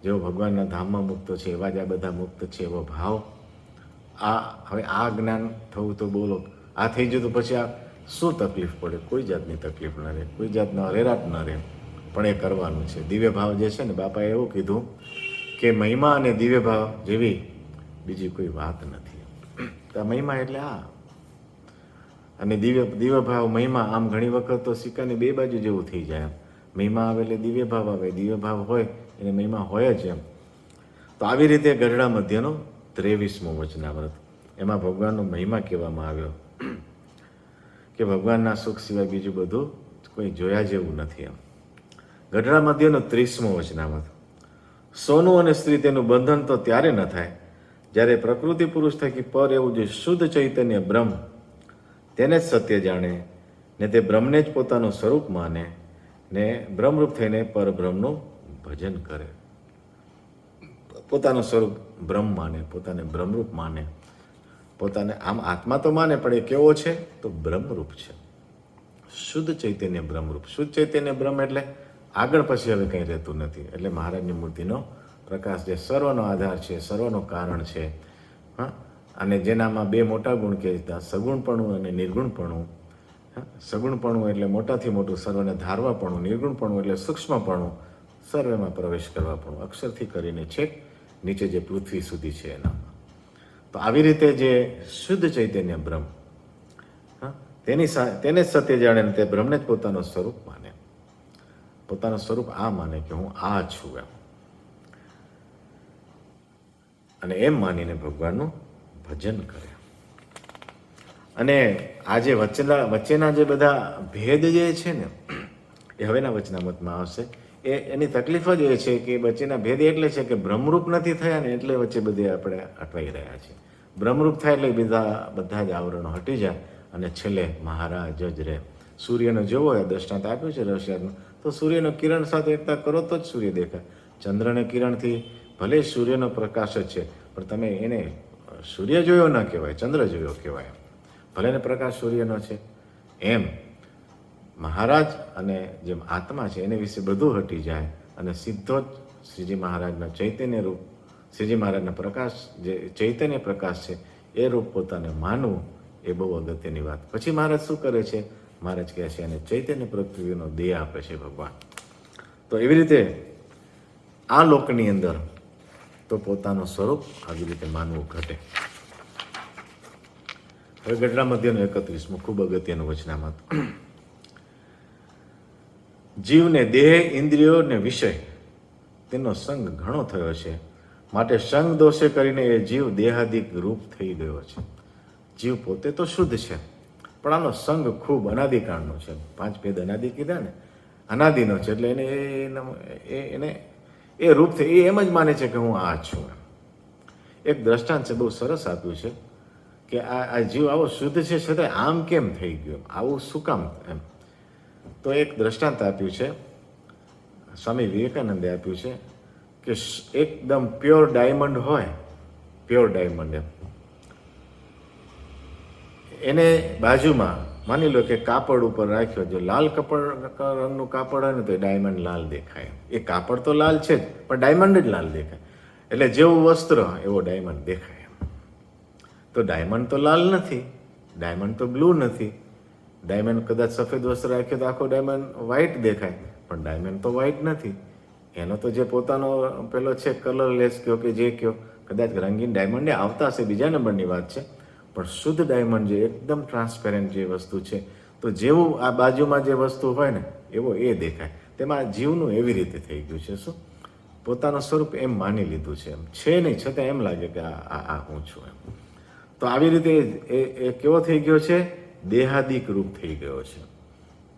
જેવો ભગવાનના ધામમાં મુક્ત છે એવા જ આ બધા મુક્ત છે એવો ભાવ. હવે આ જ્ઞાન થવું તો બોલો, આ થઈ ગયું તો પછી આ શું તકલીફ પડે? કોઈ જાતની તકલીફ ન રહે, કોઈ જાતનો અરેરાટ ન રહે, પણ એ કરવાનું છે. દિવ્ય ભાવ જે છે ને, બાપાએ એવું કીધું કે મહિમા અને દિવ્ય ભાવ જેવી બીજી કોઈ વાત નથી. તો મહિમા એટલે આ, અને દિવ્ય ભાવ મહિમા, આમ ઘણી વખત તો સિક્કાની બે બાજુ જેવું થઈ જાય. મહિમા આવે એટલે દિવ્ય ભાવ આવે, દિવ્ય ભાવ હોય એને મહિમા હોય જ એમ. તો આવી રીતે ગઢડા મધ્યનો 23મો વચનામૃત, એમાં ભગવાનનો મહિમા કહેવામાં આવ્યો કે ભગવાનના સુખ સિવાય બીજું બધું કોઈ જોયા જેવું નથી એમ. ગઢડા મધ્યનો 30મો વચનામૃત, સોનું અને સ્ત્રી તેનું બંધન તો ત્યારે ન થાય જ્યારે પ્રકૃતિ પુરુષ થકી પર એવું જે શુદ્ધ ચૈતન્ય બ્રહ્મ તેને જ સત્ય જાણે ને તે બ્રહ્મને જ પોતાનું સ્વરૂપ માને ને બ્રહ્મરૂપ થઈને પરબ્રહ્મનું ભજન કરે. પોતાનું સ્વરૂપ બ્રહ્મ માને, પોતાને બ્રહ્મરૂપ માને, પોતાને આમ આત્મા તો માને, પણ એ કેવો છે તો બ્રહ્મરૂપ છે, શુદ્ધ ચૈતન્ય બ્રહ્મરૂપ. શુદ્ધ ચૈતન્ય બ્રહ્મ એટલે આગળ પછી હવે કંઈ રહેતું નથી. એટલે મહારાજની મૂર્તિનો પ્રકાશ જે સર્વનો આધાર છે, સર્વનો કારણ છે. હા, અને જેનામાં બે મોટા ગુણ કહેતા, સગુણપણું અને નિર્ગુણપણું. સગુણપણું એટલે મોટાથી મોટું સર્વને ધારવાપણું, નિર્ગુણપણું એટલે સૂક્ષ્મપણું, સર્વમાં પ્રવેશ કરવાપણું, અક્ષરથી કરીને છેક નીચે જે પૃથ્વી સુધી છે એનામાં. તો આવી રીતે જે શુદ્ધ ચૈતન્ય બ્રહ્મ, તેને જ સત્ય જાણે ને તે બ્રહ્મને જ પોતાનું સ્વરૂપ માને. પોતાનું સ્વરૂપ આ માને કે હું આ છું એમ. અને એમ માનીને ભગવાનનું ભજન કરે. અને આ જે વચ્ચેના જે બધા ભેદ જે છે ને, એ હવેના વચનામૃતમાં આવશે. એની તકલીફ જ એ છે કે વચ્ચેના ભેદ એટલે છે કે બ્રહ્મરૂપ નથી થયા ને, એટલે વચ્ચે બધે આપણે અટવાઈ રહ્યા છીએ. બ્રહ્મરૂપ થાય એટલે બધા જ આવરણો હટી જાય અને છેલ્લે મહારાજ જ રહે. સૂર્યનો જેવો દ્રષ્ટાંત આપ્યું છે રહસ્યાત્મક, તો સૂર્યનો કિરણ સાથે એકતા કરો તો જ સૂર્ય દેખાય. ચંદ્રને કિરણથી ભલે સૂર્યનો પ્રકાશ જ છે, પણ તમે એને સૂર્ય જોયો ન કહેવાય, ચંદ્ર જોયો કહેવાય. ભલે ને પ્રકાશ સૂર્યનો છે, એમ મહારાજ અને જેમ આત્મા છે એને વિશે બધું હટી જાય અને સીધો જ શ્રીજી મહારાજના ચૈતન્ય રૂપ, શ્રીજી મહારાજના પ્રકાશ, જે ચૈતન્ય પ્રકાશ છે એ રૂપ પોતાને માનવું, એ બહુ અગત્યની વાત. પછી મહારાજ શું કરે છે? મહારાજ કહે છે અને ચૈતન્ય પૃથ્વીનો દેહ આપે છે ભગવાન. તો એવી રીતે આ લોકની અંદર તો પોતાનું સ્વરૂપ આવી રીતે માનવું ઘટે. હવે ગઢડા મધ્યનું 31મું ખૂબ અગત્યનું વચનામૃત. જીવને દેહ, ઇન્દ્રિયો ને વિષય તેનો સંગ ઘણો થયો છે, માટે સંગ દોષે કરીને એ જીવ દેહાદિક રૂપ થઈ ગયો છે. જીવ પોતે તો શુદ્ધ છે, પણ આનો સંગ ખૂબ અનાદિકાળનો છે. 5 ભેદ અનાદિ કીધા ને, અનાદિનો છે. એટલે એને એ રૂપ થઈ, એ એમ જ માને છે કે હું આ છું. એક દ્રષ્ટાંત છે, બહુ સરસ આપ્યું છે કે આ જીવ આવો શુદ્ધ છે છતાં આમ કેમ થઈ ગયો, આવું શું કામ એમ. તો એક દ્રષ્ટાંત આપ્યું છે, સ્વામી વિવેકાનંદે આપ્યું છે કે એકદમ પ્યોર ડાયમંડ હોય, પ્યોર ડાયમંડ એને બાજુમાં માની લો કે કાપડ ઉપર રાખ્યો, જો લાલ રંગનું કાપડ હોય ને તો ડાયમંડ લાલ દેખાય. એ કાપડ તો લાલ છે જ, પણ ડાયમંડ જ લાલ દેખાય. એટલે જેવું વસ્ત્ર એવો ડાયમંડ દેખાય. તો ડાયમંડ તો લાલ નથી, ડાયમંડ તો બ્લુ નથી. ડાયમંડ કદાચ સફેદ વસ્ત્ર રાખ્યો તો આખો ડાયમંડ વ્હાઇટ દેખાય, પણ ડાયમંડ તો વ્હાઇટ નથી. એનો તો જે પોતાનો પેલો છે કલરલેસ કયો કે જે કયો, કદાચ રંગીન ડાયમંડે આવતા હશે, બીજા નંબરની વાત છે. પણ શુદ્ધ ડાયમંડ જે એકદમ ટ્રાન્સપેરન્ટ જે વસ્તુ છે, તો જેવું આ બાજુમાં જે વસ્તુ હોય ને એવો એ દેખાય. તેમાં જીવનું એવી રીતે થઈ ગયું છે, શું પોતાનું સ્વરૂપ એમ માની લીધું છે, એમ છે નહીં છતાં એમ લાગે કે આ હું છું એમ. તો આવી રીતે એ કેવો થઈ ગયો છે, દેહાદિક રૂપ થઈ ગયો છે.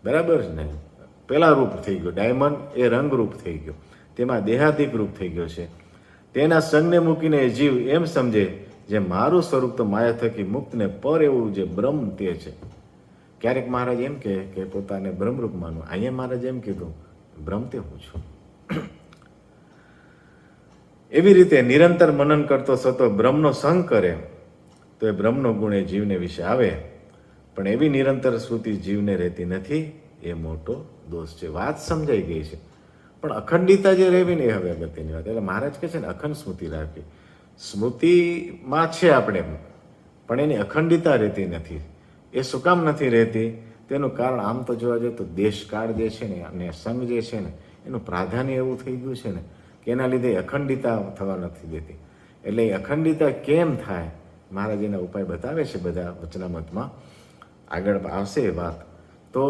બરાબર ને, પેલા રૂપ થઈ ગયો ડાયમંડ, એ રંગરૂપ થઈ ગયો, તેમાં દેહાદિક રૂપ થઈ ગયો છે. તેના સંગને મૂકીને જીવ એમ સમજે જે મારું સ્વરૂપ તો માયા થકી મુક્તને પર એવું જે બ્રહ્મ તે છે. ક્યારેક મહારાજ એમ કે પોતાને બ્રહ્મરૂપ માનવું, અહીંયા મહારાજ એમ કીધું બ્રહ્મ તે હું છું. એવી રીતે નિરંતર મનન કરતો સતો બ્રહ્મનો સંગ કરે તો એ બ્રહ્મનો ગુણ એ જીવને વિશે આવે, પણ એવી નિરંતર સ્મૃતિ જીવને રહેતી નથી, એ મોટો દોષ છે. વાત સમજાઈ ગઈ છે, પણ અખંડિતા જે રહેવી ને એ હવે અગત્યની વાત. એટલે મહારાજ કહે છે ને અખંડ સ્મૃતિ રાખવી. સ્મૃતિમાં છે આપણે, પણ એની અખંડિતા રહેતી નથી. એ શું કામ નથી રહેતી? તેનું કારણ આમ તો જોવા જઈએ તો દેશકાળ જે છે ને અને સંઘ જે છે ને એનું પ્રાધાન્ય એવું થઈ ગયું છે ને કે એના લીધે અખંડિતા થવા નથી દેતી. એટલે એ અખંડિતા કેમ થાય, મહારાજ એના ઉપાય બતાવે છે બધા વચનામતમાં, આગળ આવશે એ વાત. તો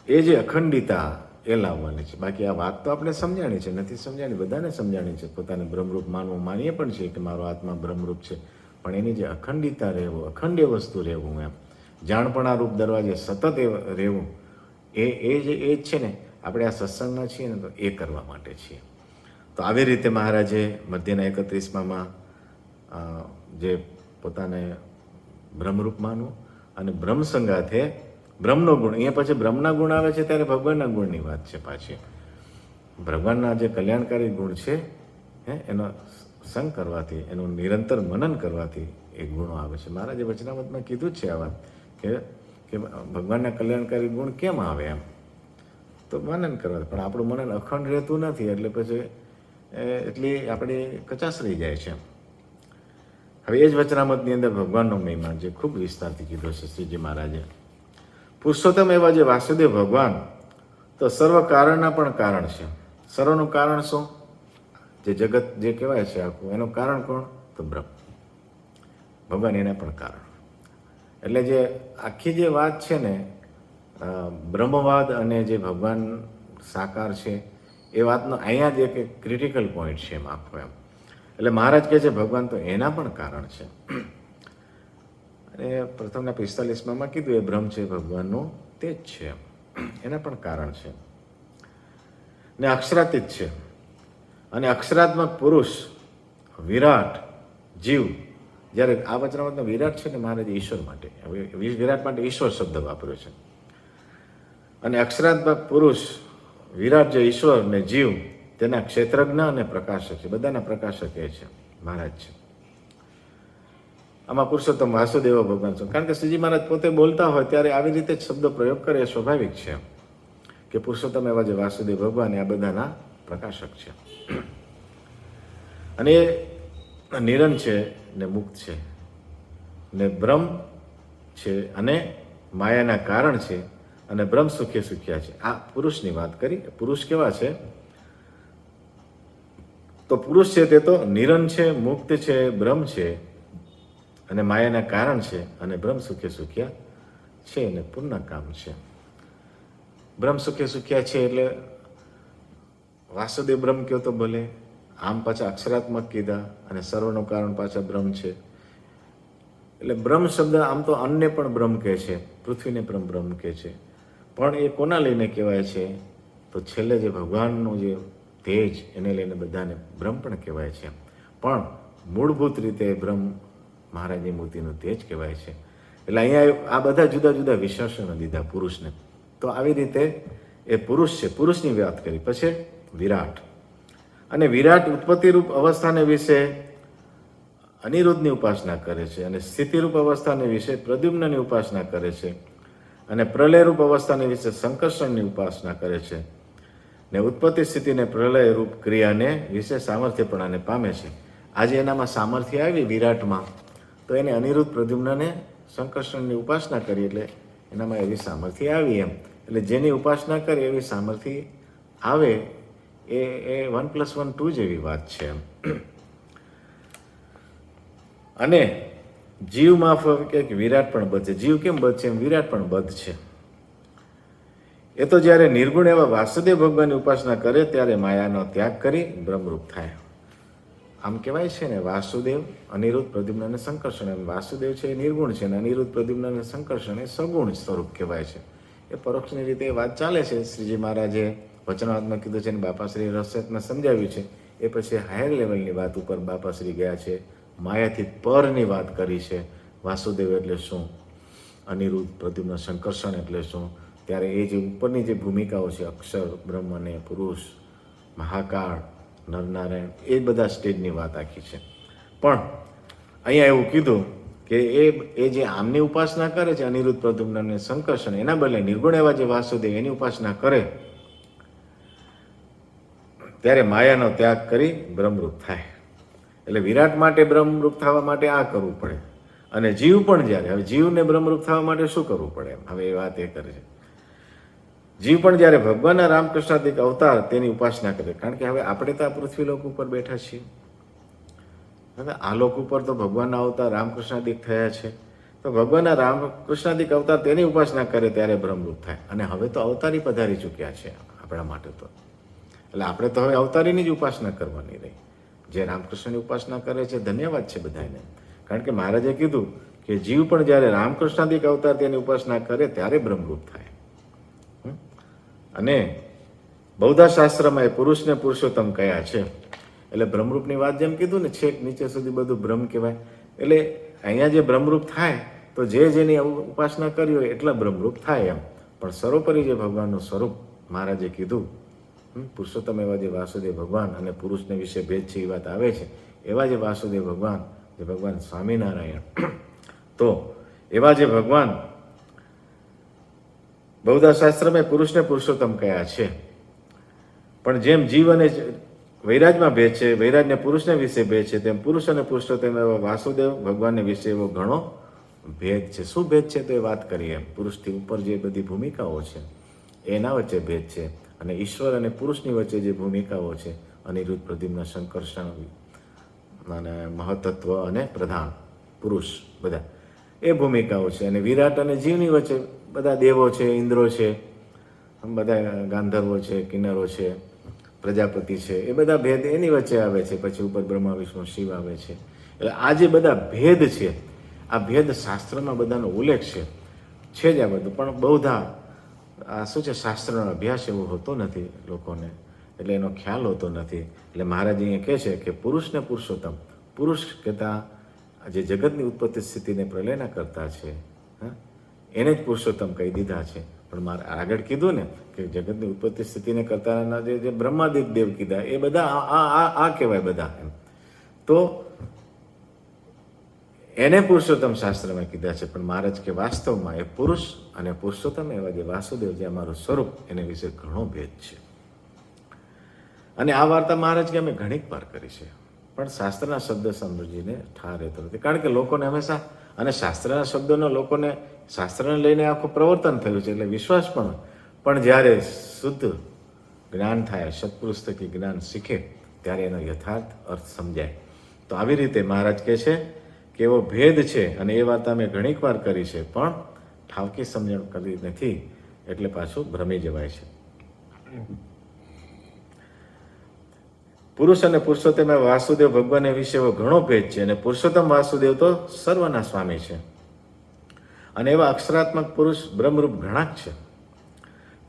એ જે અખંડિતા એ લાવવાની છે. બાકી આ વાત તો આપણે સમજાણી છે, નથી સમજાણી, બધાને સમજાણી છે. પોતાને બ્રહ્મરૂપ માનવું માનીએ પણ છે કે મારો આત્મા બ્રહ્મરૂપ છે, પણ એની જે અખંડિતા રહેવું, અખંડ્ય વસ્તુ રહેવું, એમ જાણપણા રૂપ દરવાજે સતત રહેવું, એ જ છે ને આપણે આ સત્સંગમાં છીએ ને તો એ કરવા માટે છીએ. તો આવી રીતે મહારાજે મધ્યના 31માં જે પોતાને બ્રહ્મરૂપ માનવું અને બ્રહ્મ સંગાથે બ્રહ્મનો ગુણ, અહીંયા પછી બ્રહ્મના ગુણ આવે છે ત્યારે ભગવાનના ગુણની વાત છે પાછી. ભગવાનના જે કલ્યાણકારી ગુણ છે એનો સંગ કરવાથી, એનું નિરંતર મનન કરવાથી એ ગુણો આવે છે. મહારાજે વચનામતમાં કીધું જ છે આ વાત કે ભગવાનના કલ્યાણકારી ગુણ કેમ આવે એમ, તો મનન કરવાથી. પણ આપણું મનન અખંડ રહેતું નથી, એટલે પછી એટલી આપણી કચાશ રહી જાય છે. હવે એ જ વચનામતની અંદર ભગવાનનો મહિમા જે ખૂબ વિસ્તારથી કીધો છે શ્રીજી મહારાજે. પુરુષોત્તમ એવા જે વાસુદેવ ભગવાન તો સર્વ કારણના પણ કારણ છે. સર્વનું કારણ શું? જે જગત જે કહેવાય છે આખું, એનું કારણ કોણ? તો બ્રહ્મ. ભગવાન એના પણ કારણ. એટલે જે આખી જે વાત છે ને બ્રહ્મવાદ અને જે ભગવાન સાકાર છે એ વાતનો અહીંયા જ એક ક્રિટિકલ પોઈન્ટ છે એમ આખો એમ. એટલે મહારાજ કહે છે ભગવાન તો એના પણ કારણ છે. અને પ્રથમના 45માં કીધું એ બ્રહ્મ છે ભગવાનનું, તે જ છે, એના પણ કારણ છે. ને અક્ષરાતીત છે. અને અક્ષરાત્મક પુરુષ વિરાટ જીવ, જ્યારે આ વચનામતમાં વિરાટ છે ને મહારાજ ઈશ્વર માટે, વિરાટ માટે ઈશ્વર શબ્દ વાપર્યો છે. અને અક્ષરાત્મક પુરુષ વિરાટ જે ઈશ્વર ને જીવ તેના ક્ષેત્રજ્ઞ અને પ્રકાશક છે, બધાના પ્રકાશક એ છે મહારાજ છે. આમાં પુરુષોત્તમ વાસુદેવ ભગવાન છે. કારણ કે શ્રીજી મહારાજ પોતે બોલતા હોય ત્યારે આવી રીતે જ શબ્દ પ્રયોગ કરે એ સ્વાભાવિક છે કે પુરુષોત્તમ એવા જે વાસુદેવ ભગવાન એ આ બધાના પ્રકાશક છે. અને એ નિરન છે ને મુક્ત છે ને બ્રહ્મ છે અને માયાના કારણ છે અને બ્રહ્મ સુખે સુખ્યા છે. આ પુરુષની વાત કરી. પુરુષ કેવા છે? તો પુરુષ છે તે તો નિરન છે, મુક્ત છે, બ્રહ્મ છે અને માયાના કારણ છે અને બ્રહ્મ સુખે સુખ્યા છે અને પૂર્ણ કામ છે. બ્રહ્મ સુખે સુખ્યા છે એટલે વાસુદેવ બ્રહ્મ કયો તો ભલે, આમ પાછા અક્ષરાત્મક કીધા અને સર્વનું કારણ પાછા બ્રહ્મ છે. એટલે બ્રહ્મ શબ્દ આમ તો અન્નને પણ બ્રહ્મ કહે છે, પૃથ્વીને પણ બ્રહ્મ કહે છે, પણ એ કોના લઈને કહેવાય છે? તો છેલ્લે જે ભગવાનનું જે તેજ એને લઈને બધાને બ્રહ્મ પણ કહેવાય છે. પણ મૂળભૂત રીતે બ્રહ્મ મહારાજની મૂર્તિનું તેજ કહેવાય છે. એટલે અહીંયા આ બધા જુદા જુદા વિશેષણો દીધા પુરુષને. તો આવી રીતે એ પુરુષ છે, પુરુષની વાત કરી. પછી વિરાટ, અને વિરાટ ઉત્પત્તિરૂપ અવસ્થાને વિશે અનિરુદ્ધની ઉપાસના કરે છે, અને સ્થિતિરૂપ અવસ્થાને વિશે પ્રદ્યુમ્નની ઉપાસના કરે છે, અને પ્રલયરૂપ અવસ્થાને વિશે સંકર્ષણની ઉપાસના કરે છે, ને ઉત્પત્તિ સ્થિતિને પ્રલયરૂપ ક્રિયાને વિશે સામર્થ્યપણાને પામે છે. આજે એનામાં સામર્થ્ય આવી વિરાટમાં, તો એને અનિરુદ્ધ પ્રદ્યુમ્નને સંકર્ષણની ઉપાસના કરી એટલે એનામાં એવી સામર્થ્ય આવી એમ. એટલે જેની ઉપાસના કરે એવી સામર્થ્ય આવે એ 1+1 2 જેવી વાત છે એમ. અને જીવ માફ કે વિરાટ પણ બધ છે. જીવ કેમ બધ છે એમ વિરાટ પણ બધ છે. એ તો જ્યારે નિર્ગુણ એવા વાસુદેવ ભગવાનની ઉપાસના કરે ત્યારે માયાનો ત્યાગ કરી બ્રહ્મરૂપ થાય. આમ કહેવાય છે ને, વાસુદેવ, અનિરુદ્ધ, પ્રદ્યુમ્ન અને સંકર્ષણ. એમ વાસુદેવ છે એ નિર્ગુણ છે, અને અનિરુદ્ધ, પ્રદ્યુમ્ન અને સંકર્ષણ એ સગુણ સ્વરૂપ કહેવાય છે. એ પરોક્ષની રીતે વાત ચાલે છે. શ્રીજી મહારાજે વચનાત્મા કીધું છે, અને બાપાશ્રી રસરત્ન સમજાવ્યું છે. એ પછી હાયર લેવલની વાત ઉપર બાપાશ્રી ગયા છે, માયાથી પરની વાત કરી છે. વાસુદેવ એટલે શું, અનિરુદ્ધ, પ્રદ્યુમ્ન, સંકર્ષણ એટલે શું, ત્યારે એ જે ઉપરની જે ભૂમિકાઓ છે, અક્ષર, બ્રહ્મ અને પુરુષ, મહાકાળ, નરનારાયણ, એ બધા સ્ટેજની વાત આખી છે. પણ અહીંયા એવું કીધું કે એ જે આમની ઉપાસના કરે છે, અનિરુદ્ધ, પ્રદ્યુમ્ન અને સંકર્ષણ, એના બદલે નિર્ગુણ એવા જે વાસુદેવ એની ઉપાસના કરે ત્યારે માયાનો ત્યાગ કરી બ્રહ્મરૂપ થાય. એટલે વિરાટ માટે બ્રહ્મરૂપ થવા માટે આ કરવું પડે. અને જીવ પણ જ્યારે, હવે જીવને બ્રહ્મરૂપ થવા માટે શું કરવું પડે એમ, હવે એ વાત એ કરે છે. જીવ પણ જ્યારે ભગવાનના રામકૃષ્ણાદિક અવતાર તેની ઉપાસના કરે, કારણ કે હવે આપણે તો આ પૃથ્વીલોક ઉપર બેઠા છીએ, હવે આ લોક ઉપર તો ભગવાનના અવતાર રામકૃષ્ણાદિક થયા છે, તો ભગવાનના રામકૃષ્ણાદિક અવતાર તેની ઉપાસના કરે ત્યારે બ્રહ્મરૂપ થાય. અને હવે તો અવતારી પધારી ચૂક્યા છે આપણા માટે તો, એટલે આપણે તો હવે અવતારીની જ ઉપાસના કરવાની રહી. જે રામકૃષ્ણની ઉપાસના કરે છે ધન્યવાદ છે બધાને, કારણ કે મહારાજે કીધું કે જીવ પણ જ્યારે રામકૃષ્ણાદિક અવતાર તેની ઉપાસના કરે ત્યારે બ્રહ્મરૂપ થાય. અને બૌદ્ધ શાસ્ત્રમાં એ પુરુષને પુરુષોત્તમ કયા છે. એટલે બ્રહ્મરૂપની વાત જેમ કીધું ને, છેક નીચે સુધી બધું બ્રહ્મ કહેવાય. એટલે અહીંયા જે બ્રહ્મરૂપ થાય તો જે જેની ઉપાસના કરી હોય એટલા બ્રહ્મરૂપ થાય એમ. પણ સર્વોપરી જે ભગવાનનું સ્વરૂપ મહારાજે કીધું, પુરુષોત્તમ એવા જે વાસુદેવ ભગવાન, અને પુરુષને વિશે ભેદ છે એ વાત આવે છે, એવા જે વાસુદેવ ભગવાન, જે ભગવાન સ્વામિનારાયણ, તો એવા જે ભગવાન બૌદ્ધ શાસ્ત્રમાં પુરુષને પુરુષોત્તમ કયા છે. પણ જેમ જીવ અને વૈરાજમાં ભેદ છે, વૈરાજને પુરુષને વિશે ભેદ છે, તેમ પુરુષ અને પુરુષોત્તમ એવા વાસુદેવ ભગવાનને વિશે એવો ઘણો ભેદ છે. શું ભેદ છે તો એ વાત કરીએ. પુરુષથી ઉપર જે બધી ભૂમિકાઓ છે એના વચ્ચે ભેદ છે, અને ઈશ્વર અને પુરુષની વચ્ચે જે ભૂમિકાઓ છે, અનિરુદ્ધ, પ્રદ્યુમ્ન, સંકર્ષણ, અને મહતત્વ અને પ્રધાન પુરુષ, બધા એ ભૂમિકાઓ છે. અને વિરાટ અને જીવની વચ્ચે બધા દેવો છે, ઇન્દ્રો છે, બધા ગાંધર્વો છે, કિન્નરો છે, પ્રજાપતિ છે, એ બધા ભેદ એની વચ્ચે આવે છે. પછી ઉપર બ્રહ્મા, વિષ્ણુ, શિવ આવે છે. એટલે આ જે બધા ભેદ છે, આ ભેદ શાસ્ત્રમાં બધાનો ઉલ્લેખ છે જ આ બધું. પણ બહુધા આ શું છે, શાસ્ત્રનો અભ્યાસ એવો હોતો નથી લોકોને, એટલે એનો ખ્યાલ હોતો નથી. એટલે મહારાજ અહીંયા કહે છે કે પુરુષને પુરુષોત્તમ, પુરુષ કહેતા જે જગતની ઉત્પત્તિ સ્થિતિને પ્રલયના કરતા છે એને જ પુરુષોત્તમ કહી દીધા છે. પણ મારે આગળ કીધું ને કે જગતની ઉત્પત્તિ સ્થિતિને કરતાના જે બ્રહ્માદિક દેવ કીધા એ બધા આ કહેવાય બધા એમ. તો એને પુરુષોત્તમ શાસ્ત્રમાં કીધા છે. પણ મહારાજ કે વાસ્તવમાં એ પુરુષ અને પુરુષોત્તમ એવા જે વાસુદેવ, જે અમારું સ્વરૂપ, એને વિશે ઘણો ભેદ છે. અને આ વાર્તા મહારાજ કે અમે ઘણીક વાર કરી છે, પણ શાસ્ત્રના શબ્દ સમજીને ઠાર રહેતો નથી. કારણ કે લોકોને હંમેશા, અને શાસ્ત્રના શબ્દોનો લોકોને શાસ્ત્રને લઈને આખું પ્રવર્તન થયું છે એટલે વિશ્વાસ પણ જ્યારે શુદ્ધ જ્ઞાન થાય, સત્પુરુષથી જ્ઞાન શીખે ત્યારે એનો યથાર્થ અર્થ સમજાય. તો આવી રીતે મહારાજ કહે છે કે એવો ભેદ છે, અને એ વાત અમે ઘણીક વાર કરી છે, પણ ઠાવકી સમજણ કરી નથી એટલે પાછું ભ્રમી જવાય છે. પુરુષ અને પુરુષોત્તમ વાસુદેવ ભગવાન વિશે એવો ઘણો ભેદ છે. અને પુરુષોત્તમ વાસુદેવ તો સર્વના સ્વામી છે, અને એવા અક્ષરાત્મક પુરુષ બ્રહ્મરૂપ ઘણા જ છે.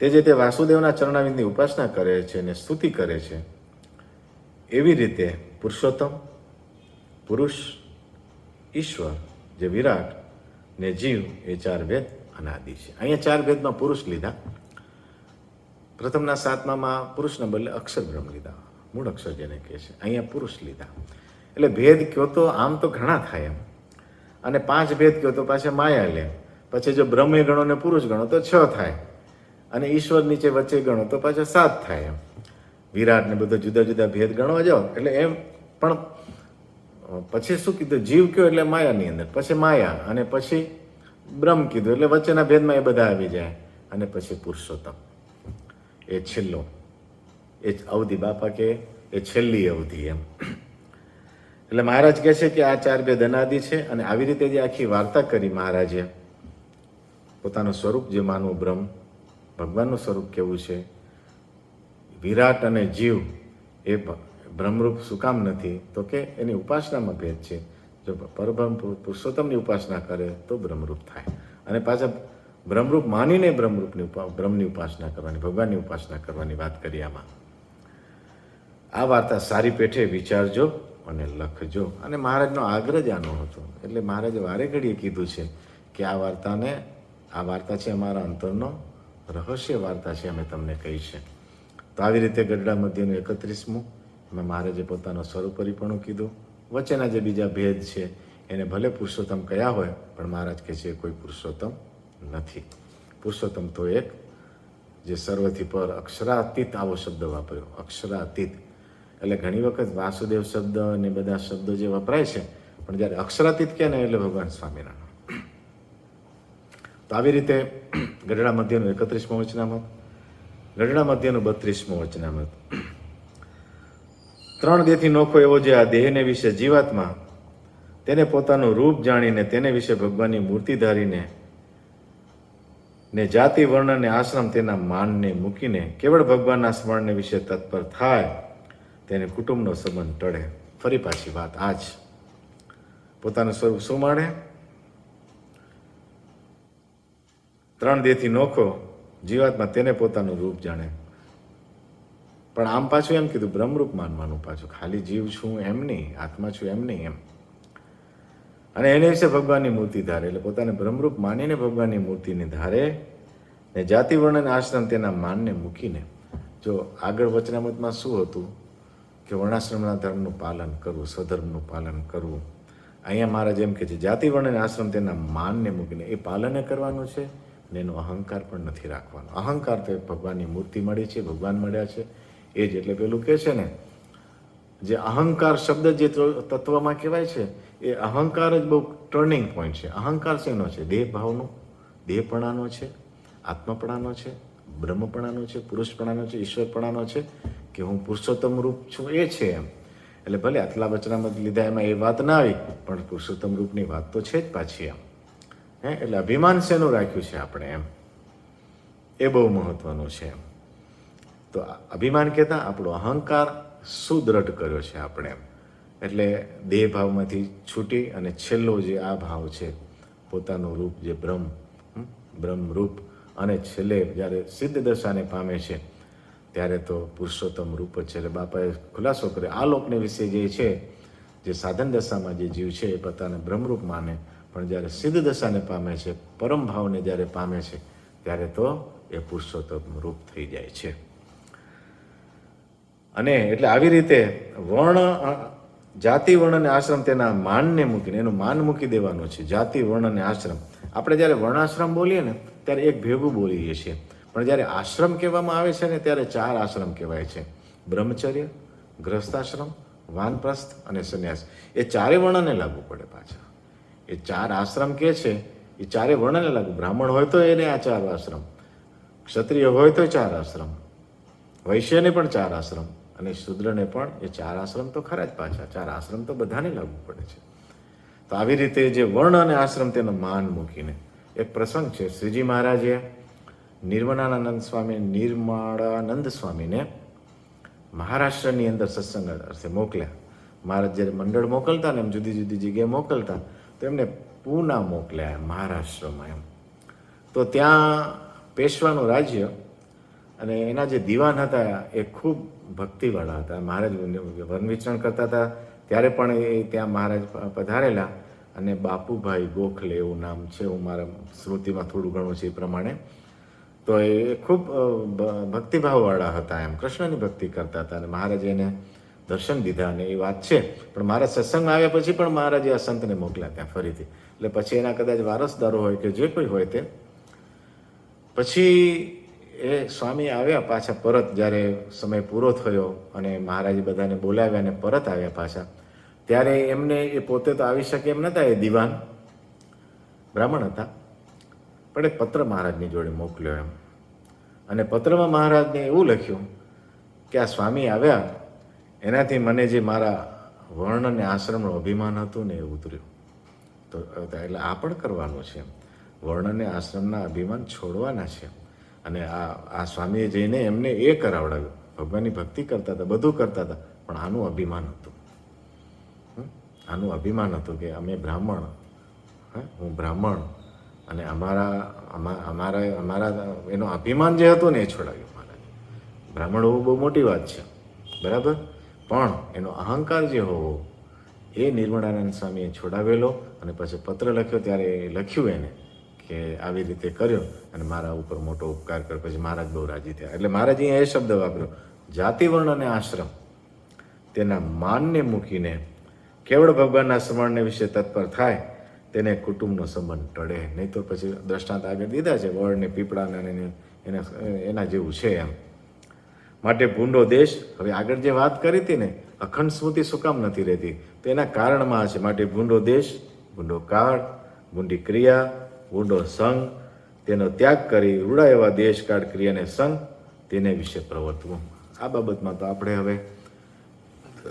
તે જે તે વાસુદેવના ચરણાવિંદની ઉપાસના કરે છે અને સ્તુતિ કરે છે, એવી રીતે પુરુષોત્તમ પુરુષ ઈશ્વર જે વિરાટ ને જીવ એ 4 ભેદ અનાદિ છે. અહીંયા 4 ભેદમાં પુરુષ લીધા. પ્રથમના 7મામાં પુરુષના બદલે અક્ષર બ્રહ્મ લીધા, મૂળ અક્ષર જેને કહે છે. અહીંયા પુરુષ લીધા. એટલે ભેદ કયો તો આમ તો ઘણા થાય એમ, અને 5 ભેદ કયો તો પાછા માયા લે. પછી જો બ્રહ્મે ગણો ને પુરુષ ગણો તો 6 થાય, અને ઈશ્વર નીચે વચ્ચે ગણો તો પાછા 7 થાય. એમ વિરાટ ને બધો જુદા જુદા ભેદ ગણવા જાઓ એટલે એમ. પણ પછી શું કીધું? જીવ કયો એટલે માયાની અંદર, પછી માયા, અને પછી બ્રહ્મ કીધું એટલે વચ્ચેના ભેદમાં એ બધા આવી જાય, અને પછી પુરુષોત્તમ એ છેલ્લો, એ અવધિ. બાપા કે એ છેલ્લી અવધિ. એમ એટલે મહારાજ કહે છે કે આ 4 ભેદ અનાદિ છે. અને આવી રીતે જે આખી વાર્તા કરી મહારાજે, પોતાનું સ્વરૂપ જે માનવું બ્રહ્મ, ભગવાનનું સ્વરૂપ કેવું છે, વિરાટ અને જીવ એ બ્રહ્મરૂપ શું કામ નથી? તો કે એની ઉપાસનામાં ભેદ છે. જો પરબ્રહ્મ પુરુષોત્તમની ઉપાસના કરે તો બ્રહ્મરૂપ થાય, અને પાછા બ્રહ્મરૂપ માનીને બ્રહ્મની ઉપાસના કરવાની, ભગવાનની ઉપાસના કરવાની વાત કરી. આમાં આ વાર્તા સારી પેઠે વિચારજો અને લખજો. અને મહારાજનો આગ્રહ જ આનો હતો. એટલે મહારાજે વારે ઘડીએ કીધું છે કે આ વાર્તા છે અમારા અંતરનો રહસ્ય વાર્તા છે, અમે તમને કહી છે. તો આવી રીતે ગઢડા મધ્યનું 31મું, એમાં મહારાજે પોતાનો સ્વરૂપરીપણું કીધું. વચ્ચેના જે બીજા ભેદ છે એને ભલે પુરુષોત્તમ કયા હોય, પણ મહારાજ કહે છે કોઈ પુરુષોત્તમ નથી. પુરુષોત્તમ તો એક જે સર્વથી પર, અક્ષરાતીત, આવો શબ્દ વાપર્યો, અક્ષરાતીત. એટલે ઘણી વખત વાસુદેવ શબ્દ અને બધા શબ્દો જે વપરાય છે, પણ જ્યારે અક્ષરાતીત કહે ને એટલે ભગવાન સ્વામિનારાયણ. તો આવી રીતે ગઢડા મધ્યનું 31મું વચનામૃત, ગઢડા મધ્યનું 32મું વચનામૃત. 3 દેહથી નોખો એવો જે આ દેહને વિશે જીવાત્મા, તેને પોતાનું રૂપ જાણીને તેને વિશે ભગવાનની મૂર્તિ ધારીને ને જાતિ વર્ણ અને આશ્રમ તેના માનને મૂકીને કેવળ ભગવાનના સ્મરણને વિશે તત્પર થાય, તેને કુટુંબનો સંબંધ ટળે. ફરી પાછી વાત આ જ. પોતાનું સ્વરૂપ શું માણે? 3 દેહથી નોખો જીવાત્મા તેને પોતાનું રૂપ જાણે. પણ આમ પાછું એમ કીધું બ્રહ્મરૂપ માનવાનું. પાછું ખાલી જીવ છું એમ નહીં, આત્મા છું એમ નહીં. એમ અને એને વિશે ભગવાનની મૂર્તિ ધારે. એટલે પોતાને બ્રહ્મરૂપ માનીને ભગવાનની મૂર્તિને ધારે, ને જાતિ વર્ણ અને આશ્રમ તેના માનને મૂકીને. જો આગળ વચનામૃતમાં શું હતું કે વર્ણાશ્રમના ધર્મનું પાલન કરવું, સ્વધર્મનું પાલન કરવું. અહીંયા મહારાજ એમ કહે છે જાતિ વર્ણ અને આશ્રમ તેના માનને મૂકીને એ પાલને કરવાનું છે, ને એનો અહંકાર પણ નથી રાખવાનો. અહંકાર તો ભગવાનની મૂર્તિ મળી છે, ભગવાન મળ્યા છે એ જ. એટલે પેલું કહે છે ને, જે અહંકાર શબ્દ જે તત્વમાં કહેવાય છે, એ અહંકાર જ બહુ ટર્નિંગ પોઈન્ટ છે. અહંકાર શેનો છે? દેહ ભાવનો, દેહપણાનો છે, આત્મપણાનો છે, બ્રહ્મપણાનો છે, પુરુષપણાનો છે, ઈશ્વરપણાનો છે, કે હું પુરુષોત્તમ રૂપ છું એ છે. એમ એટલે ભલે આટલા વચનામૃત લીધા એમાં એ વાત ના આવી, પણ પુરુષોત્તમ રૂપની વાત તો છે જ પાછી. એમ એટલે અભિમાન શેનું રાખ્યું છે આપણે? એમ એ બહુ મહત્વનું છે. એમ તો અભિમાન કહેતા આપણો અહંકાર સુદ્રઢ કર્યો છે આપણે. એમ એટલે દેહ ભાવમાંથી છૂટી અને છેલ્લો જે આ ભાવ છે, પોતાનું રૂપ જે બ્રહ્મરૂપ, અને છેલ્લે જ્યારે સિદ્ધ દશાને પામે છે ત્યારે તો પુરુષોત્તમ રૂપ જ છે. એટલે બાપાએ ખુલાસો કર્યો આ લોકને વિશે જે છે, જે સાધન દશામાં જે જીવ છે એ પોતાને બ્રહ્મરૂપ માને, પણ જ્યારે સિદ્ધ દશાને પામે છે, પરમ ભાવને જ્યારે પામે છે, ત્યારે તો એ પુરુષોત્તમ રૂપ થઈ જાય છે. અને એટલે આવી રીતે જાતિ વર્ણ અને આશ્રમ તેના માનને મૂકીને, એનું માન મૂકી દેવાનું છે. જાતિ વર્ણ અને આશ્રમ, આપણે જ્યારે વર્ણાશ્રમ બોલીએ ને ત્યારે એક ભેગું બોલીએ છીએ, પણ જ્યારે આશ્રમ કહેવામાં આવે છે ને ત્યારે 4 આશ્રમ કહેવાય છે: બ્રહ્મચર્ય, ગ્રસ્તાશ્રમ, વાનપ્રસ્થ અને સંન્યાસ. એ 4 વર્ણને લાગુ પડે પાછા. એ 4 આશ્રમ કે છે એ 4 વર્ણને લાગુ. બ્રાહ્મણ હોય તો એને આ 4 આશ્રમ, ક્ષત્રિય હોય તો 4 આશ્રમ, વૈશ્યને પણ 4 આશ્રમ, અને શૂદ્રને પણ એ 4 આશ્રમ તો ખરા જ પાછા. 4 આશ્રમ તો બધાને લાગુ પડે છે. તો આવી રીતે જે વર્ણ અને આશ્રમ તેનો માન મૂકીને, એક પ્રસંગ છે, શ્રીજી મહારાજે નિર્માળાનંદ સ્વામીને મહારાષ્ટ્રની અંદર સત્સંગ અર્થે મોકલ્યા. મહારાજ જ્યારે મંડળ મોકલતા ને એમ જુદી જુદી જગ્યાએ મોકલતા, તો એમને પૂના મોકલ્યા મહારાષ્ટ્રમાં. એમ તો ત્યાં પેશવાનું રાજ્ય અને એના જે દિવાન હતા એ ખૂબ ભક્તિવાળા હતા. મહારાજ વન વિચરણ કરતા હતા ત્યારે પણ એ ત્યાં મહારાજ પધારેલા અને બાપુભાઈ ગોખલે એવું નામ છે, હું મારા સ્મૃતિમાં થોડું ઘણું છે એ પ્રમાણે. તો એ ખૂબ ભક્તિભાવવાળા હતા, એમ કૃષ્ણની ભક્તિ કરતા હતા. અને મહારાજે એને દર્શન દીધા અને એ વાત છે. પણ મારા સત્સંગમાં આવ્યા પછી પણ મહારાજે આ સંતને મોકલ્યા ત્યાં ફરીથી. એટલે પછી એના કદાચ વારસદારો હોય કે જે કોઈ હોય તે, પછી એ સ્વામી આવ્યા પાછા પરત. જ્યારે સમય પૂરો થયો અને મહારાજે બધાને બોલાવ્યા અને પરત આવ્યા પાછા, ત્યારે એમને, એ પોતે તો આવી શકે એમ નહોતા, એ દિવાન બ્રાહ્મણ હતા, પણ એક પત્ર મહારાજની જોડે મોકલ્યો એમ. અને પત્રમાં મહારાજને એવું લખ્યું કે આ સ્વામી આવ્યા એનાથી મને જે મારા વર્ણ અને આશ્રમનું અભિમાન હતું ને એ ઉતર્યું. તો એટલે આ પણ કરવાનું છે, વર્ણ અને આશ્રમના અભિમાન છોડવાના છે. અને આ સ્વામીએ જઈને એમને એ કરાવડાવ્યું. ભગવાનની ભક્તિ કરતા હતા, બધું કરતા હતા, પણ આનું અભિમાન હતું. આનું અભિમાન હતું કે અમે બ્રાહ્મણ, હું બ્રાહ્મણ, અને અમારા એનો અભિમાન જે હતું ને એ છોડાવ્યું મહારાજ. બ્રાહ્મણ હોવું બહુ મોટી વાત છે, બરાબર, પણ એનો અહંકાર જે હોવો એ નિર્મળાનંદ સ્વામીએ છોડાવેલો. અને પછી પત્ર લખ્યો ત્યારે એ લખ્યું એને કે આવી રીતે કર્યો અને મારા ઉપર મોટો ઉપકાર કર્યો. પછી મહારાજ બહુ રાજી થયા. એટલે મહારાજ અહીંયા એ શબ્દ વાપર્યો, જાતિ વર્ણ અને આશ્રમ તેના માનને મૂકીને કેવળ ભગવાનના સ્મરણને વિશે તત્પર થાય તેને કુટુંબનો સંબંધ ટળે. નહીં તો પછી દ્રષ્ટાંત આગળ દીધા છે, વડને પીપળાના એના જેવું છે એમ. માટે ભૂંડો દેશ, હવે આગળ જે વાત કરી હતી ને, અખંડ સ્મૃતિ શું કામ નથી રહેતી, તો એના કારણમાં છે. માટે ભૂંડો દેશ, ભૂંડો કાળ, ભૂંડી ક્રિયા, ભૂંડો સંગ, તેનો ત્યાગ કરી રૂડા એવા દેશ કાળ ક્રિયાને સંગ તેને વિશે પ્રવર્તવું. આ બાબતમાં તો આપણે હવે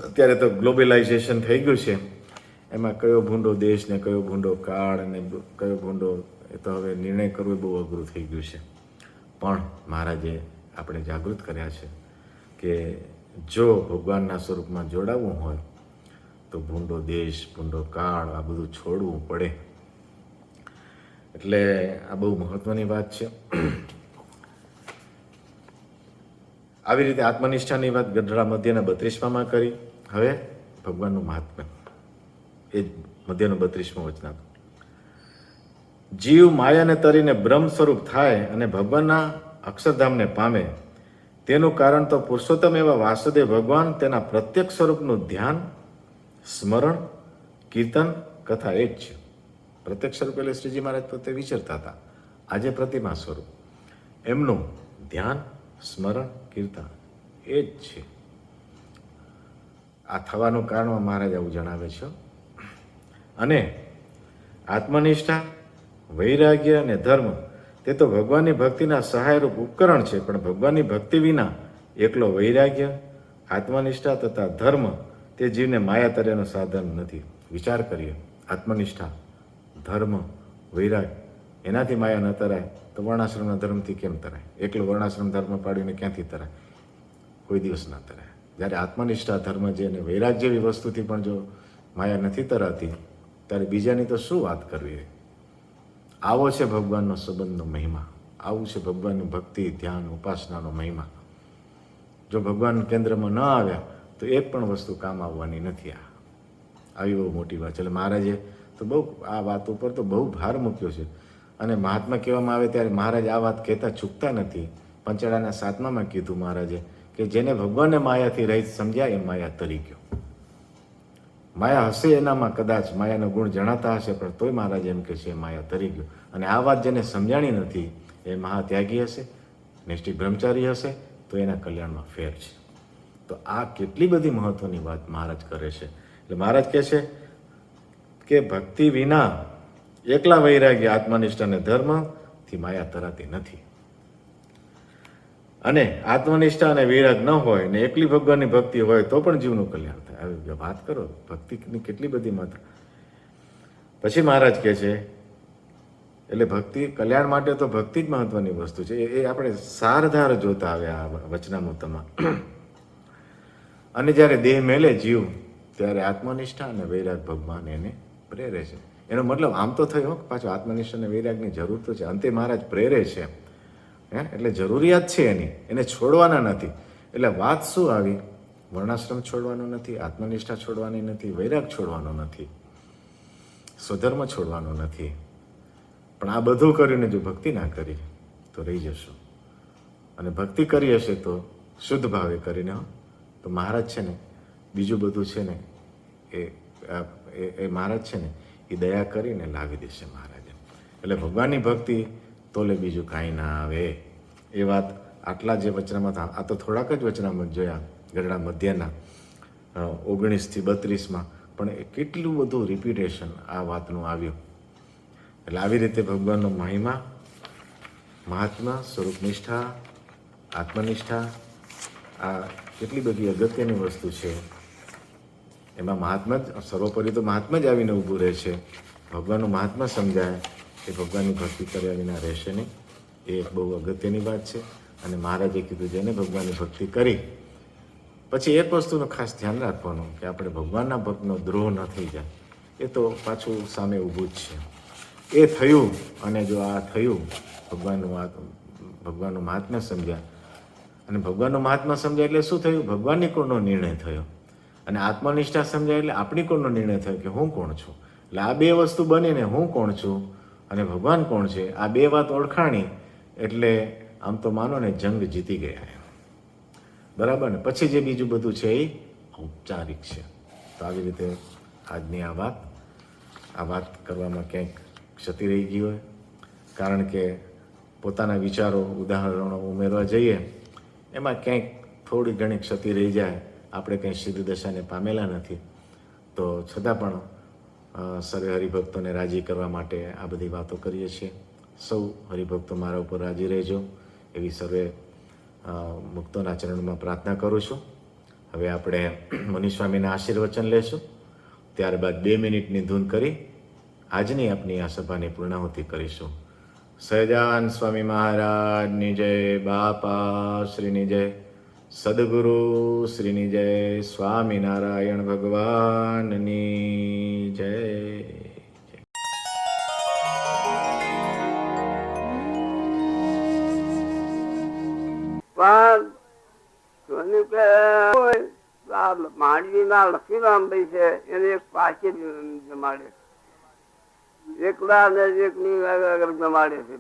અત્યારે તો ગ્લોબલાઇઝેશન થઈ ગયું છે, એમાં કયો ભૂંડો દેશ ને કયો ભૂંડો કાળ અને કયો ભૂંડો, એ તો હવે નિર્ણય કરવો બહુ અઘરું થઈ ગયું છે. પણ મહારાજે આપણે જાગૃત કર્યા છે કે જો ભગવાનના સ્વરૂપમાં જોડાવવું હોય તો ભૂંડો દેશ, ભૂંડો કાળ, આ બધું છોડવું પડે. એટલે આ બહુ મહત્વની વાત છે. આવી રીતે આત્મનિષ્ઠાની વાત ગઢડા મધ્યના 32માં કરી. હવે ભગવાનનું મહાત્મ્ય, એ જ મધ્યનું 32મું વચનામૃત. જીવ માયાને તરીને બ્રહ્મ સ્વરૂપ થાય અને ભગવાનના અક્ષરધામને પામે તેનું કારણ તો પુરુષોત્તમ એવા વાસુદેવ ભગવાન તેના પ્રત્યક્ષ સ્વરૂપનું ધ્યાન, સ્મરણ, કીર્તન, કથા એ જ છે. પ્રત્યક્ષ સ્વરૂપ એટલે શ્રીજી મહારાજ પોતે વિચરતા હતા, આજે પ્રતિમા સ્વરૂપ. એમનું ધ્યાન, સ્મરણ, કીર્તન એ જ છે. આ થવાનું કારણ મહારાજ આવું જણાવે છે. અને આત્મનિષ્ઠા, વૈરાગ્ય અને ધર્મ તે તો ભગવાનની ભક્તિના સહાયરૂપ ઉપકરણ છે, પણ ભગવાનની ભક્તિ વિના એકલો વૈરાગ્ય, આત્મનિષ્ઠા તથા ધર્મ તે જીવને માયા તર્યાનું સાધન નથી. વિચાર કરીએ, આત્મનિષ્ઠા, ધર્મ, વૈરાગ, એનાથી માયા ન તરાય તો વર્ણાશ્રમના ધર્મથી કેમ તરાય? એકલો વર્ણાશ્રમ ધર્મ પાડીને ક્યાંથી તરાય? કોઈ દિવસ ના તરાય. જ્યારે આત્મનિષ્ઠા, ધર્મ જે અને વૈરાગ જેવી વસ્તુથી પણ જો માયા નથી તરાતી, ત્યારે બીજાની તો શું વાત કરવી? આવો છે ભગવાનનો સંબંધનો મહિમા, આવું છે ભગવાનની ભક્તિ, ધ્યાન, ઉપાસનાનો મહિમા. જો ભગવાન કેન્દ્રમાં ન આવ્યા તો એક પણ વસ્તુ કામ આવવાની નથી. આવી બહુ મોટી વાત છે. એટલે મહારાજે તો બહુ આ વાત ઉપર તો બહુ ભાર મૂક્યો છે. અને મહાત્મા કહેવામાં આવે ત્યારે મહારાજ આ વાત કહેતા ચૂકતા નથી. પંચાળાના 7મામાં કીધું મહારાજે કે જેને ભગવાનને માયાથી રહિત સમજ્યા એ માયા તરી ગયો. માયા હશે એનામાં, કદાચ માયાનો ગુણ જણાતા હશે, પણ તોય મહારાજ એમ કે છે માયા તરી ગયો. અને આ વાત જેને સમજાણી નથી એ મહાત્યાગી હશે, નિષ્ઠિક બ્રહ્મચારી હશે, તો એના કલ્યાણમાં ફેર છે. તો આ કેટલી બધી મહત્વની વાત મહારાજ કરે છે. એટલે મહારાજ કહે છે કે ભક્તિ વિના એકલા વૈરાગ્ય, આત્મનિષ્ઠા અને ધર્મથી માયા તરાતી નથી. અને આત્મનિષ્ઠા અને વૈરાગ ન હોય ને એકલી ભગવાનની ભક્તિ હોય તો પણ જીવનું કલ્યાણ થાય. આવી વાત કરો, ભક્તિની કેટલી બધી માત્રા. પછી મહારાજ કહે છે, એટલે ભક્તિ કલ્યાણ માટે તો ભક્તિ જ મહત્વની વસ્તુ છે. એ આપણે સારધાર જોતા આવ્યા આ વચનામૃતમાં. અને જ્યારે દેહ મેલે જીવ ત્યારે આત્મનિષ્ઠા અને વૈરાગ ભગવાન એને પ્રેરે છે. એનો મતલબ આમ તો થયો પાછો આત્મનિષ્ઠા અને વૈરાગની જરૂર તો છે, અંતે મહારાજ પ્રેરે છે. એટલે જરૂરિયાત છે એની, એને છોડવાના નથી. એટલે વાત શું આવી? વર્ણાશ્રમ છોડવાનો નથી, આત્મનિષ્ઠા છોડવાની નથી, વૈરાગ છોડવાનો નથી. સ્વધર્મ છોડવાનો નથી. પણ આ બધું કરીને જો ભક્તિ ના કરી તો રહી જશો. અને ભક્તિ કરી હશે તો શુદ્ધ ભાવે કરીને, તો મહારાજ છે ને બીજું બધું છે ને એ મહારાજ છે ને એ દયા કરીને લાવી દેશે મહારાજ. એટલે ભગવાનની ભક્તિ તોલે બીજું કાંઈ ના આવે. એ વાત આટલા જે વચનામાં, આ તો થોડાક જ વચનામાં જોયા ગરડા મધ્યના 19 થી 32માં, પણ એ કેટલું બધું રિપીટેશન આ વાતનું આવ્યું. એટલે આવી રીતે ભગવાનનો મહિમા, મહાત્મા, સ્વરૂપનિષ્ઠા, આત્મનિષ્ઠા, આ કેટલી બધી અગત્યની વસ્તુ છે. એમાં મહાત્મા જ સર્વોપરી તો મહાત્મા જ આવીને ઊભું રહે છે. ભગવાનનું મહાત્મા સમજાય એ ભગવાનની ભક્તિ કર્યા વિના રહેશે નહીં. એ એક બહુ અગત્યની વાત છે. અને મહારાજે કીધું જેને ભગવાનની ભક્તિ કરી પછી એક વસ્તુનું ખાસ ધ્યાન રાખવાનું કે આપણે ભગવાનના ભક્તનો દ્રોહ ન થઈ જાય. એ તો પાછું સામે ઊભું જ છે. એ થયું, અને જો આ થયું, ભગવાનનું મહાત્મા સમજ્યા, અને ભગવાનનું મહાત્મા સમજાય એટલે શું થયું? ભગવાનની કોણનો નિર્ણય થયો. અને આત્મનિષ્ઠા સમજાય એટલે આપણી કોણનો નિર્ણય થયો કે હું કોણ છું. એટલે આ બે વસ્તુ બનીને હું કોણ છું અને ભગવાન કોણ છે, આ બે વાત ઓળખાણી એટલે આમ તો માનો ને જંગ જીતી ગયા એમ. બરાબર ને? પછી જે બીજું બધું છે એ ઔપચારિક છે. તો આવી રીતે આજની આ વાત કરવામાં ક્યાંક ક્ષતિ રહી ગઈ હોય, કારણ કે પોતાના વિચારો, ઉદાહરણો ઉમેરવા જઈએ એમાં ક્યાંક થોડી ઘણી ક્ષતિ રહી જાય. આપણે કંઈ સિદ્ધ દશાને પામેલા નથી, તો છતાં પણ સર્વે હરિભક્તોને રાજી કરવા માટે આ બધી વાતો કરીએ છીએ. સૌ હરિભક્તો મારા ઉપર રાજી રહેજો એવી સર્વે મુક્તોના ચરણમાં પ્રાર્થના કરું છું. હવે આપણે મુનિ સ્વામીના આશીર્વચન લેશું, ત્યારબાદ 2 મિનિટની ધૂન કરી આજની આપની આ સભાની પૂર્ણાહુતિ કરીશું. સહજાન સ્વામી મહારાજની જય, બાપા શ્રીની જય, સદગુરુ શ્રીની જય, સ્વામિનારાયણ ભગવાનની જય. માંડવીના લક્ષ્મીરામભાઈ છે, એને એક પાછી જમાડે, એકલા ને એકની જમાડે છે,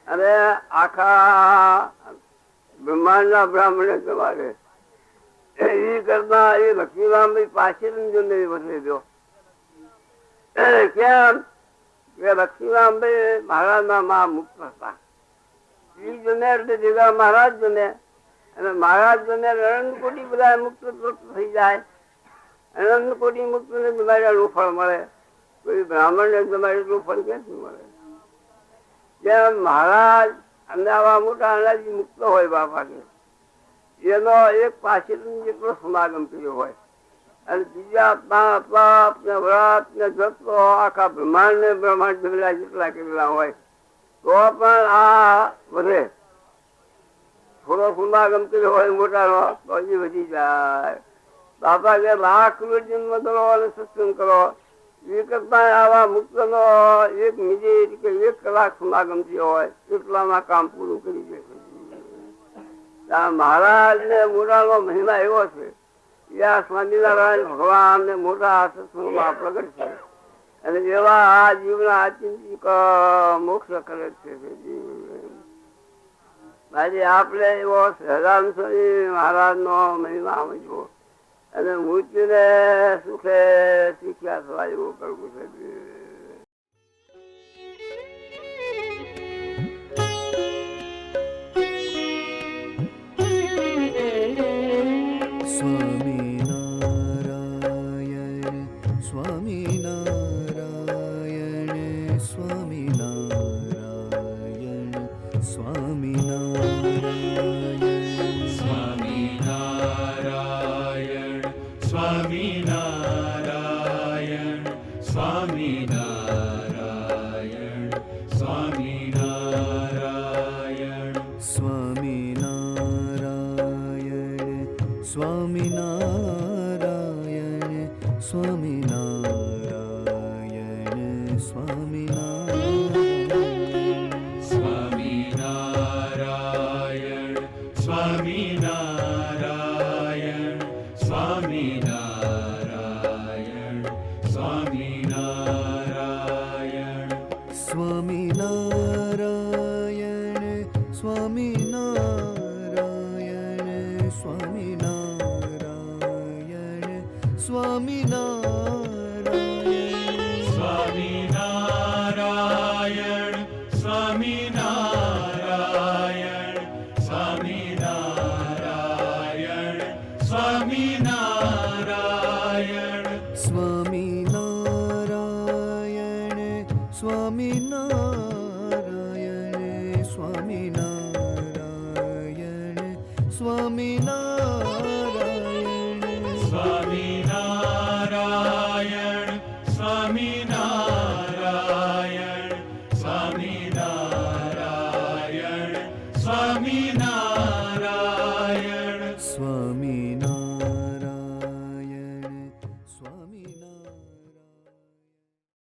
અને આખા બ્રહ્માંડના બ્રાહ્મણે જમાડે. એ કરતા એ લક્ષ્મીરામભાઈ પાછી જોને બદલી દો. કેમ કે લક્ષ્મીરામભાઈ મહારાજના માં મુક્ત હતા. એ જને એટલે જગા મહારાજ જને, અને મહારાજ જને અનંત કોટી બધા મુક્ત થઈ જાય. અનંત કોટી મુક્ત ને તમારે ફળ મળે, કોઈ બ્રાહ્મણ ને તમારે એટલું ફળ ક્યાંથી મળે? જેમ મહારાજ અને આવા મોટા અનાજી મુક્ત હોય બાપા કે એનો એક પાછળ જેટલો સમાગમ કર્યો હોય, અને બીજા પાપ ને વ્રત ને જતો આખા બ્રહ્માંડ ને બ્રહ્માંડ જમેલા જેટલા કરેલા હોય તો પણ આ વધે. થોડો સમાગમ કર્યો હોય મોટાનો તો એ વધી જાય. બાપા કે લાખ જન્મ કરો અને સત્સંગ કરો, એ કરતા આવા મુક્ત નો 1 મિનિટ કે 1 કલાક સમાગમ થયો હોય એટલામાં કામ પૂરું કરી દે. મહારાજ ને મોટાનો મહિમા એવો છે, આ સ્વામિનારાયણ ભગવાન ને મોટા સત્સંગમાં પ્રગટ છે, અને એવા આ જીવના આચિંતિક મોક્ષ કરે છે. આજે આપણે એવો સહજાન સ્વામી મહારાજ નો મહિમા સમજવો અને મૃત્યુને સુખે શીખ્યા થવા એવું કરવું છે. સ્વામિનારાયણ સ્વામિનારાયણ સ્વામિનારાયણ સ્વામિનારાયણ સ્વામિનારાયણ સ્વામિનારાયણ સ્વામિનારાયણ સ્વામિનારાયણ સ્વામિનારાયણ સ્વામિનારાયણ સ્વામિનારાયણ સ્વામિનારાયણ સ્વામિનારાયણ સ્વામિનારાયણ સ્વામિનારાયણ સ્વામિનારાયણ સ્વામિનારાયણ સ્વામિનારાયણ સ્વામિનારાયણ સ્વામિનારાયણ સ્વામિનારાયણ સ્વામિનારાયણ સ્વામિનારાયણ સ્વામિનારાયણ સ્વામિનારાયણ સ્વામિનારાયણ સ્વામિનારાયણ સ્વામિનારાયણ